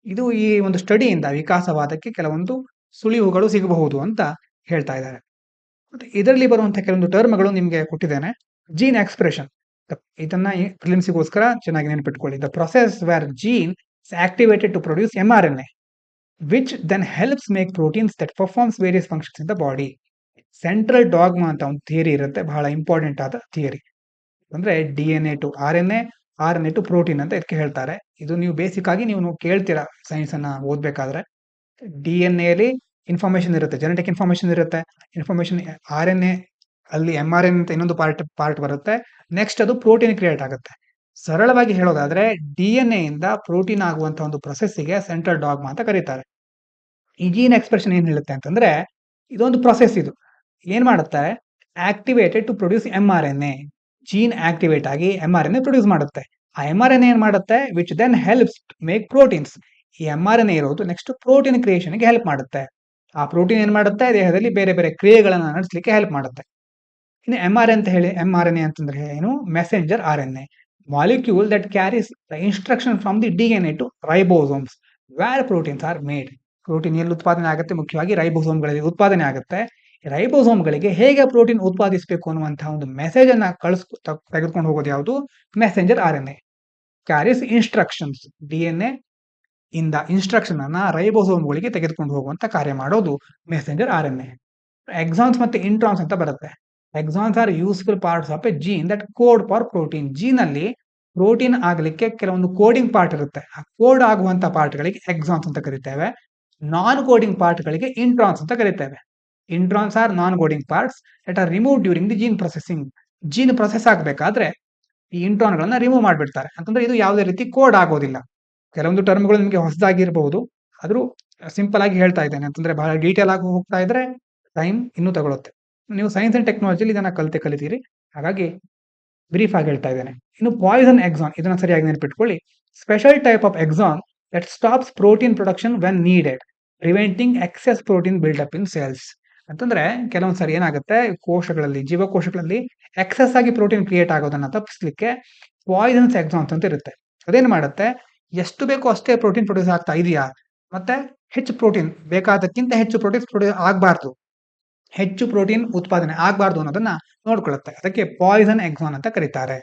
ಇದು ಈ ಒಂದು ಸ್ಟಡಿಯಿಂದ ವಿಕಾಸವಾದಕ್ಕೆ ಕೆಲವೊಂದು ಸುಳಿವುಗಳು ಸಿಗಬಹುದು ಅಂತ ಹೇಳ್ತಾ ಇದ್ದಾರೆ. ಮತ್ತೆ ಇದರಲ್ಲಿ ಬರುವಂತಹ ಕೆಲವೊಂದು ಟರ್ಮ್ಗಳು ನಿಮ್ಗೆ ಕೊಟ್ಟಿದ್ದೇನೆ. ಜೀನ್ ಎಕ್ಸ್ಪ್ರೆಷನ್, ಇದನ್ನ ಪ್ರಿಲಿಮ್ಸ್ಗೋಸ್ಕರ ಚೆನ್ನಾಗಿ ನೆನಪಿಟ್ಕೊಳ್ಳಿ. The process where gene is activated to produce mRNA, which then helps make proteins that performs various functions in the body. Central dogma ಅಂತ ಒಂದು ಥಿಯರಿ ಇರುತ್ತೆ, ಬಹಳ ಇಂಪಾರ್ಟೆಂಟ್ ಆದ ಥಿಯರಿ. ಅಂದ್ರೆ DNA to RNA, RNA to protein ಅಂತ ಇದಕ್ಕೆ ಹೇಳ್ತಾರೆ. ಇದು ನೀವು ಬೇಸಿಕ್ ಆಗಿ ನೀವು ಕೇಳ್ತೀರಾ ಸೈನ್ಸ್ ಅನ್ನ ಓದ್ಬೇಕಾದ್ರೆ. DNA ಅಲ್ಲಿ ಇನ್ಫಾರ್ಮೇಶನ್ ಇರುತ್ತೆ, ಜೆನೆಟಿಕ್ ಇನ್ಫಾರ್ಮೇಶನ್ ಇರುತ್ತೆ. ಇನ್ಫಾರ್ಮೇಶನ್ RNA ಅಲ್ಲಿ mRNA ಅಂತ ಇನ್ನೊಂದು ಪಾರ್ಟ್ ಬರುತ್ತೆ. ನೆಕ್ಸ್ಟ್ ಅದು ಪ್ರೋಟೀನ್ ಕ್ರಿಯೇಟ್ ಆಗುತ್ತೆ. ಸರಳವಾಗಿ ಹೇಳೋದಾದ್ರೆ DNA ಇಂದ ಪ್ರೋಟೀನ್ ಆಗುವಂತ ಒಂದು ಪ್ರೊಸೆಸ್ಸಿಗೆ ಸೆಂಟ್ರಲ್ ಡಾಗ್ಮಾ ಅಂತ ಕರೀತಾರೆ. ಈ ಜೀನ್ ಎಕ್ಸ್ಪ್ರೆಷನ್ ಏನ್ ಹೇಳುತ್ತೆ ಅಂತಂದ್ರೆ, ಇದೊಂದು ಪ್ರೊಸೆಸ್. ಇದು ಏನ್ ಮಾಡುತ್ತೆ? Activated to produce mRNA. Gene activate ಆಗಿ mRNA ಪ್ರೊಡ್ಯೂಸ್ ಮಾಡುತ್ತೆ. ಆ mRNA ಏನ್ ಮಾಡುತ್ತೆ? Which then helps make proteins. ಈ mRNA ಇರೋದು ನೆಕ್ಸ್ಟ್ ಪ್ರೋಟೀನ್ ಕ್ರಿಯೇಷನ್ಗೆ ಹೆಲ್ಪ್ ಮಾಡುತ್ತೆ. ಆ ಪ್ರೋಟೀನ್ ಏನ್ ಮಾಡುತ್ತೆ? ದೇಹದಲ್ಲಿ ಬೇರೆ ಬೇರೆ ಕ್ರಿಯೆಗಳನ್ನ ನಡೆಸಲಿಕ್ಕೆ ಹೆಲ್ಪ್ ಮಾಡುತ್ತೆ. ಇನ್ನು mRNA ಅಂತಂದ್ರೆ ಏನು? Messenger RNA, molecule that carries the instruction from the DNA to ribosomes where proteins are made. Protein ಎಲ್ಲಿ ಉತ್ಪಾದನೆ ಆಗುತ್ತೆ? ಮುಖ್ಯವಾಗಿ ರೈಬೋಸೋಮ್ಗಳಲ್ಲಿ ಉತ್ಪಾದನೆ ಆಗುತ್ತೆ. ರೈಬೋಸೋಮ್ಗಳಿಗೆ ಹೇಗೆ ಪ್ರೋಟೀನ್ ಉತ್ಪಾದಿಸಬೇಕು ಅನ್ನುವಂತಹ ಒಂದು ಮೆಸೇಜ್ ಅನ್ನ ತೆಗೆದುಕೊಂಡು ಹೋಗೋದು ಯಾವುದು? Messenger RNA carries instructions. DNA ಇಂದ ಇನ್ಸ್ಟ್ರಕ್ಷನ್ ಅನ್ನ ರೈಬೋಸೋಮ್ಗಳಿಗೆ ತೆಗೆದುಕೊಂಡು ಹೋಗುವಂತ ಕಾರ್ಯ ಮಾಡೋದು ಮೆಸೆಂಜರ್ RNA. ಎಕ್ಸಾನ್ಸ್ ಮತ್ತೆ ಇಂಟ್ರಾನ್ಸ್ ಅಂತ ಬರುತ್ತೆ. Exons are useful parts of a gene that code for protein. Gene ಅಲ್ಲಿ ಪ್ರೋಟೀನ್ ಆಗಲಿಕ್ಕೆ ಕೆಲವೊಂದು ಕೋಡಿಂಗ್ ಪಾರ್ಟ್ ಇರುತ್ತೆ. ಆ ಕೋಡ್ ಆಗುವಂತ ಪಾರ್ಟ್ಗಳಿಗೆ ಎಕ್ಸಾನ್ಸ್ ಅಂತ ಕರಿತೇವೆ. ನಾನ್ ಕೋಡಿಂಗ್ ಪಾರ್ಟ್ಗಳಿಗೆ ಇಂಟ್ರಾನ್ಸ್ ಅಂತ ಕರಿತೇವೆ. Introns are non coding parts that are remove during the gene processing. Gene process ಆಗಬೇಕಾದ್ರೆ ಈ ಇಂಟ್ರಾನ್ಗಳನ್ನ ರಿಮೂವ್ ಮಾಡಿಬಿಡ್ತಾರೆ. ಅಂತಂದ್ರೆ ಇದು ಯಾವುದೇ ರೀತಿ ಕೋಡ್ ಆಗೋದಿಲ್ಲ. ಕೆಲವೊಂದು ಟರ್ಮ್ಗಳು ನಿಮಗೆ ಹೊಸದಾಗಿರಬಹುದು, ಆದ್ರೂ ಸಿಂಪಲ್ ಆಗಿ ಹೇಳ್ತಾ ಇದ್ದೇನೆ. ಅಂತಂದ್ರೆ ಬಹಳ ಡೀಟೇಲ್ ಆಗಿ ಹೋಗ್ತಾ ಇದ್ರೆ ಟೈಮ್ ಇನ್ನೂ ತಗೊಳುತ್ತೆ. ನೀವು ಸೈನ್ಸ್ ಅಂಡ್ ಟೆಕ್ನಾಲಜಿಲಿ ಇದನ್ನ ಕಲಿತೀರಿ, ಹಾಗಾಗಿ ಬ್ರೀಫ್ ಆಗಿ ಹೇಳ್ತಾ ಇದ್ದೇನೆ. ಇನ್ನು ಪಾಯ್ಸನ್ ಎಕ್ಸಾನ್, ಇದನ್ನ ಸರಿಯಾಗಿ ನೆನಪಿಟ್ಕೊಳ್ಳಿ. Special type of exon that stops protein production when needed, preventing excess protein buildup in cells. ಅಂತಂದ್ರೆ ಕೆಲವೊಂದ್ ಸರಿ ಏನಾಗುತ್ತೆ, ಕೋಶಗಳಲ್ಲಿ, ಜೀವಕೋಶಗಳಲ್ಲಿ ಎಕ್ಸೆಸ್ ಆಗಿ ಪ್ರೋಟೀನ್ ಕ್ರಿಯೇಟ್ ಆಗೋದನ್ನ ತಪ್ಪಿಸ್ಲಿಕ್ಕೆ ಪಾಯ್ಸನ್ಸ್ ಎಕ್ಸಾನ್ಸ್ ಅಂತ ಇರುತ್ತೆ. ಅದೇನ್ ಮಾಡುತ್ತೆ? ಎಷ್ಟು ಬೇಕೋ ಅಷ್ಟೇ ಪ್ರೋಟೀನ್ ಪ್ರೊಡ್ಯೂಸ್ ಆಗ್ತಾ ಇದೆಯಾ, ಮತ್ತೆ ಹೆಚ್ಚು ಪ್ರೋಟೀನ್, ಬೇಕಾದಕ್ಕಿಂತ ಹೆಚ್ಚು ಪ್ರೋಟೀನ್ ಪ್ರೊಡ್ಯೂಸ್ ಆಗಬಾರ್ದು, ಹೆಚ್ಚು ಪ್ರೋಟೀನ್ ಉತ್ಪಾದನೆ ಆಗಬಾರ್ದು ಅನ್ನೋದನ್ನ ನೋಡ್ಕೊಳ್ಳುತ್ತೆ. ಅದಕ್ಕೆ ಪಾಯ್ಸನ್ ಎಕ್ಸಾನ್ ಅಂತ ಕರೀತಾರೆ.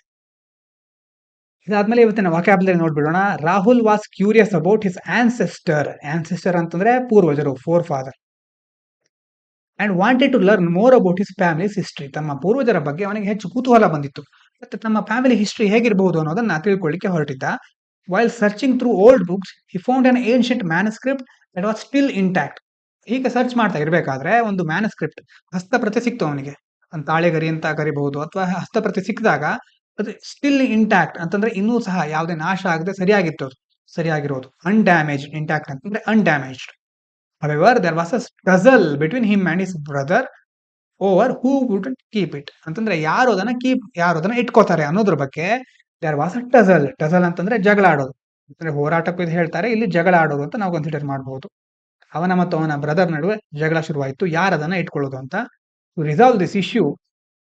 ಇದಾದ್ಮೇಲೆ ಇವತ್ತಿನ ವಾಕ್ಯಾಬ್ಯುಲರಿ ನೋಡ್ಬಿಡೋಣ. Rahul was curious about his ancestor. Ancestor ಅಂತಂದ್ರೆ ಪೂರ್ವಜರು, forefather. And wanted to learn more about his families history. ತಮ್ಮ ಪೂರ್ವಜರ ಬಗ್ಗೆ ಅವನಿಗೆ ಹೆಚ್ಚು ಕುತೂಹಲ ಬಂದಿತ್ತು. ಮತ್ತೆ ತಮ್ಮ ಫ್ಯಾಮಿಲಿ ಹಿಸ್ಟ್ರಿ ಹೇಗಿರಬಹುದು ಅನ್ನೋದನ್ನ ತಿಳ್ಕೊಳ್ಳಿಕ್ಕೆ ಹೊರಟಿದ್ದ. While searching through old books he found an ancient manuscript that was still intact. ಹೀಗೆ ಸರ್ಚ್ ಮಾಡ್ತಾ ಇರಬೇಕಾದ್ರೆ ಒಂದು ಮ್ಯಾನುಸ್ಕ್ರಿಪ್ಟ್, ಹಸ್ತಪ್ರತಿ ಸಿಕ್ತು ಅವನಿಗೆ. ಒಂದು ತಾಳೆಗರಿ ಅಂತ ಕರಿಬಹುದು, ಅಥವಾ ಹಸ್ತಪ್ರತಿ ಸಿಕ್ಕಿದಾಗ ಅದು ಸ್ಟಿಲ್ ಇಂಟ್ಯಾಕ್ಟ್ ಅಂತಂದ್ರೆ ಇನ್ನೂ ಸಹ ಯಾವುದೇ ನಾಶ ಆಗದೆ ಸರಿಯಾಗಿರೋದು. ಅನ್ಡ್ಯಾಮೇಜ್ಡ್. ಇಂಟ್ಯಾಕ್ಟ್ ಅಂತಂದ್ರೆ ಅನ್ಡ್ಯಾಮೇಜ್ಡ್. However, there was a struggle between him and his brother over who would keep it. ಅಂತಂದ್ರೆ ಯಾರು ಅದನ್ನ ಇಟ್ಕೋತಾರೆ ಅನ್ನೋದ್ರ ಬಗ್ಗೆ there was a tussle. Tussle ಅಂತಂದ್ರೆ ಜಗಳ ಆಡೋದು. ಅಂದ್ರೆ ಹೋರಾಟಕ್ಕೂ ಇದು ಹೇಳ್ತಾರೆ, ಇಲ್ಲಿ ಜಗಳ ಆಡೋದು ಅಂತ ನಾವು ಕನ್ಸಿಡರ್ ಮಾಡಬಹುದು. ಅವನ ಮತ್ತು ಅವನ ಬ್ರದರ್ ನಡುವೆ ಜಗಳ ಶುರುವಾಯಿತು, ಯಾರು ಅದನ್ನ ಇಟ್ಕೊಳ್ಳೋದು ಅಂತ. To resolve this issue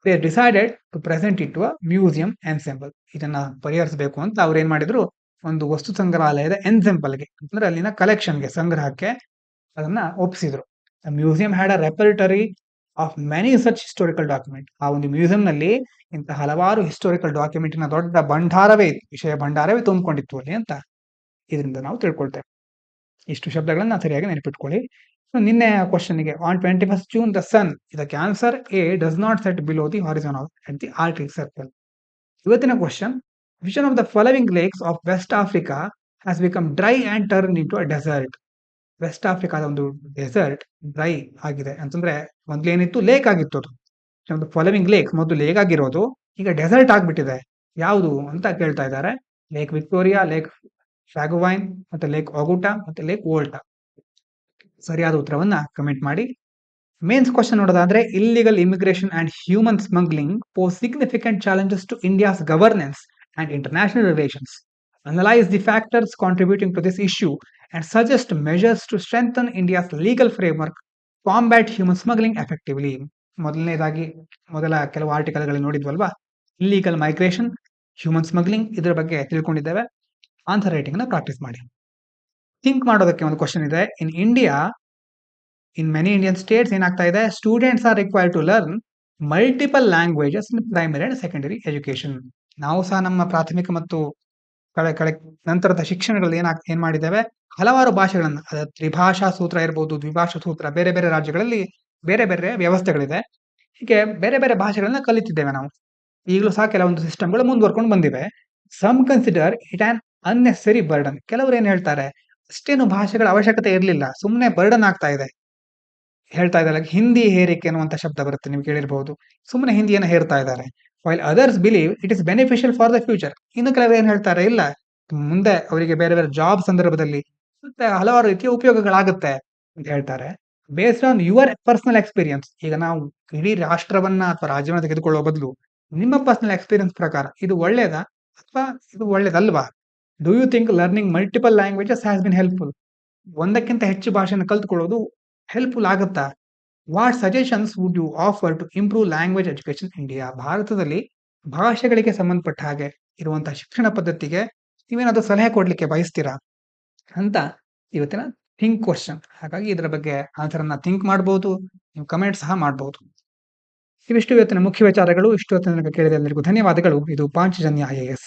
they decided to present it to a museum ensemble. ಇದನ್ನ ಪರಿಹರಿಸಬೇಕು ಅಂತ ಅವ್ರು ಏನ್ ಮಾಡಿದ್ರು, ಒಂದು ವಸ್ತು ಸಂಗ್ರಹಾಲಯದ ಎನ್ಸೆಂಬಲ್ಗೆ ಅಂದ್ರೆ ಅಲ್ಲಿನ ಕಲೆಕ್ಷನ್ಗೆ, ಸಂಗ್ರಹಕ್ಕೆ ಅದನ್ನ ಒಪ್ಪಿಸಿದ್ರು. Museum had a repertory of many such historical document. ಆ ಒಂದು ಮ್ಯೂಸಿಯಂ ನಲ್ಲಿ ಇಂಥ ಹಲವಾರು ಹಿಸ್ಟೋರಿಕಲ್ ಡಾಕ್ಯುಮೆಂಟಿನ ದೊಡ್ಡ ಭಂಡಾರವೇ ಇತ್ತು, ವಿಷಯ ಭಂಡಾರವೇ ತುಂಬಿಕೊಂಡಿತ್ತು ಅಲ್ಲಿ ಅಂತ ಇದರಿಂದ ನಾವು ತಿಳ್ಕೊಳ್ತೇವೆ. ಇಷ್ಟು ಶಬ್ದಗಳನ್ನ ಸರಿಯಾಗಿ ನೆನಪಿಟ್ಕೊಳ್ಳಿ. ನಿನ್ನೆ ಕ್ವಶನ್ಗೆ on 21st June the sun, ಇದಕ್ಕೆ answer A does not set below the horizon at the Arctic circle. ಇವತ್ತಿನ question, which one of the following lakes of west Africa has become dry and turn in to a desert. West ಆಫ್ರಿಕಾದ ಒಂದು dessert dry ಆಗಿದೆ ಅಂತಂದ್ರೆ, ಮೊದ್ಲೇನಿತ್ತು lake ಆಗಿತ್ತು, ಅದು following lake ಮೊದಲು lake ಆಗಿರೋದು ಈಗ ಡೆಸರ್ಟ್ ಆಗ್ಬಿಟ್ಟಿದೆ, ಯಾವುದು ಅಂತ ಕೇಳ್ತಾ ಇದ್ದಾರೆ. ಲೇಕ್ ವಿಕ್ಟೋರಿಯಾ, ಲೇಕ್ ಫ್ಯಾಗುವೈನ್, ಮತ್ತೆ ಲೇಕ್ ಆಗುಟಾ, ಮತ್ತೆ ಲೇಕ್ ವೋಲ್ಟಾ. ಸರಿಯಾದ ಉತ್ತರವನ್ನ ಕಮೆಂಟ್ ಮಾಡಿ. ಮೇನ್ಸ್ ಕ್ವಶನ್ ನೋಡೋದಾದ್ರೆ, illegal immigration and human smuggling pose significant challenges to India's governance and international relations. Analyse the factors contributing to this issue and suggest measures to strengthen India's legal framework, combat human smuggling effectively. ಮೊದಲನೇದಾಗಿ ಮೊದಲ ಕೆಲವು ಆರ್ಟಿಕಲ್ಗಳಲ್ಲಿ ನೋಡಿದ್ವಲ್ವಾ, illegal migration, human smuggling, ಇದರ ಬಗ್ಗೆ ತಿಳ್ಕೊಂಡಿದ್ದೇವೆ. Answer writing ನ practice ಮಾಡಿ. ಥಿಂಕ್ ಮಾಡೋದಕ್ಕೆ ಒಂದು ಕ್ವಶನ್ ಇದೆ. In India, in many Indian states ಏನಾಗ್ತಾ ಇದೆ, students are required to learn multiple languages in primary and secondary education. ನಾವು ಸಹ ನಮ್ಮ ಪ್ರಾಥಮಿಕ ಮತ್ತು ಕಳೆ ನಂತರದ ಶಿಕ್ಷಣಗಳಲ್ಲಿ ಏನ್ ಮಾಡಿದ್ದೇವೆ, ಹಲವಾರು ಭಾಷೆಗಳನ್ನ, ತ್ರಿಭಾಷಾ ಸೂತ್ರ ಇರಬಹುದು, ದ್ವಿಭಾಷಾ ಸೂತ್ರ, ಬೇರೆ ಬೇರೆ ರಾಜ್ಯಗಳಲ್ಲಿ ಬೇರೆ ಬೇರೆ ವ್ಯವಸ್ಥೆಗಳಿದೆ, ಹೀಗೆ ಬೇರೆ ಬೇರೆ ಭಾಷೆಗಳನ್ನ ಕಲಿತಿದ್ದೇವೆ ನಾವು. ಈಗಲೂ ಸಹ ಕೆಲವೊಂದು ಸಿಸ್ಟಮ್ಗಳು ಮುಂದುವರ್ಕೊಂಡು ಬಂದಿವೆ. Some consider it an unnecessary burden. ಕೆಲವರು ಏನ್ ಹೇಳ್ತಾರೆ, ಅಷ್ಟೇನು ಭಾಷೆಗಳ ಅವಶ್ಯಕತೆ ಇರಲಿಲ್ಲ, ಸುಮ್ಮನೆ ಬರ್ಡನ್ ಆಗ್ತಾ ಇದೆ. ಹೇಳ್ತಾ ಇದ್ದಾರೆ ಹಿಂದಿ ಹೇರಿಕೆ ಅನ್ನುವಂತ ಶಬ್ದ ಬರುತ್ತೆ, ನೀವು ಕೇಳಿರಬಹುದು, ಸುಮ್ಮನೆ ಹಿಂದಿಯನ್ನ ಹೇರ್ತಾ ಇದ್ದಾರೆ. While others believe it is beneficial for the future. ಇನ್ನು ಕೆಲವರು ಏನ್ ಹೇಳ್ತಾರೆ, ಇಲ್ಲ ಮುಂದೆ ಅವರಿಗೆ ಬೇರೆ ಬೇರೆ ಜಾಬ್ ಸಂದರ್ಭದಲ್ಲಿ ಮತ್ತೆ ಹಲವಾರು ರೀತಿಯ ಉಪಯೋಗಗಳಾಗುತ್ತೆ ಅಂತ ಹೇಳ್ತಾರೆ. Based on your personal experience. ಈಗ ನಾವು ಇಡೀ ರಾಷ್ಟ್ರವನ್ನ ಅಥವಾ ರಾಜ್ಯವನ್ನ ತೆಗೆದುಕೊಳ್ಳುವ ಬದಲು ನಿಮ್ಮ ಪರ್ಸನಲ್ ಎಕ್ಸ್ಪೀರಿಯನ್ಸ್ ಪ್ರಕಾರ ಇದು ಒಳ್ಳೇದಾ ಅಥವಾ ಇದು ಒಳ್ಳೇದಲ್ವಾ? Do you think learning multiple languages has been helpful? ಒಂದಕ್ಕಿಂತ ಹೆಚ್ಚು ಭಾಷೆಯನ್ನು ಕಲ್ತ್ಕೊಳ್ಳೋದು ಹೆಲ್ಪ್ಫುಲ್ ಆಗುತ್ತಾ? What suggestions would you offer to improve language education India? ಭಾರತದಲ್ಲಿ ಭಾಷೆಗಳಿಗೆ ಸಂಬಂಧಪಟ್ಟ ಹಾಗೆ ಇರುವಂತಹ ಶಿಕ್ಷಣ ಪದ್ಧತಿಗೆ ನೀವೇನಾದ್ರೂ ಸಲಹೆ ಕೊಡ್ಲಿಕ್ಕೆ ಬಯಸ್ತೀರಾ ಅಂತ ಇವತ್ತಿನ ಥಿಂಕ್ ಕ್ವಶನ್. ಹಾಗಾಗಿ ಇದರ ಬಗ್ಗೆ ಆನ್ಸರ್ ಅನ್ನ ಥಿಂಕ್ ಮಾಡಬಹುದು, ನೀವು ಕಮೆಂಟ್ ಸಹ ಮಾಡಬಹುದು. ಇವಿಷ್ಟು ಇವತ್ತಿನ ಮುಖ್ಯ ವಿಚಾರಗಳು. ಇಷ್ಟು ಹೊತ್ತಿನ ಕೇಳಿದ ಎಲ್ಲರಿಗೂ ಧನ್ಯವಾದಗಳು. ಇದು ಪಾಂಚಜನ್ಯ IAS.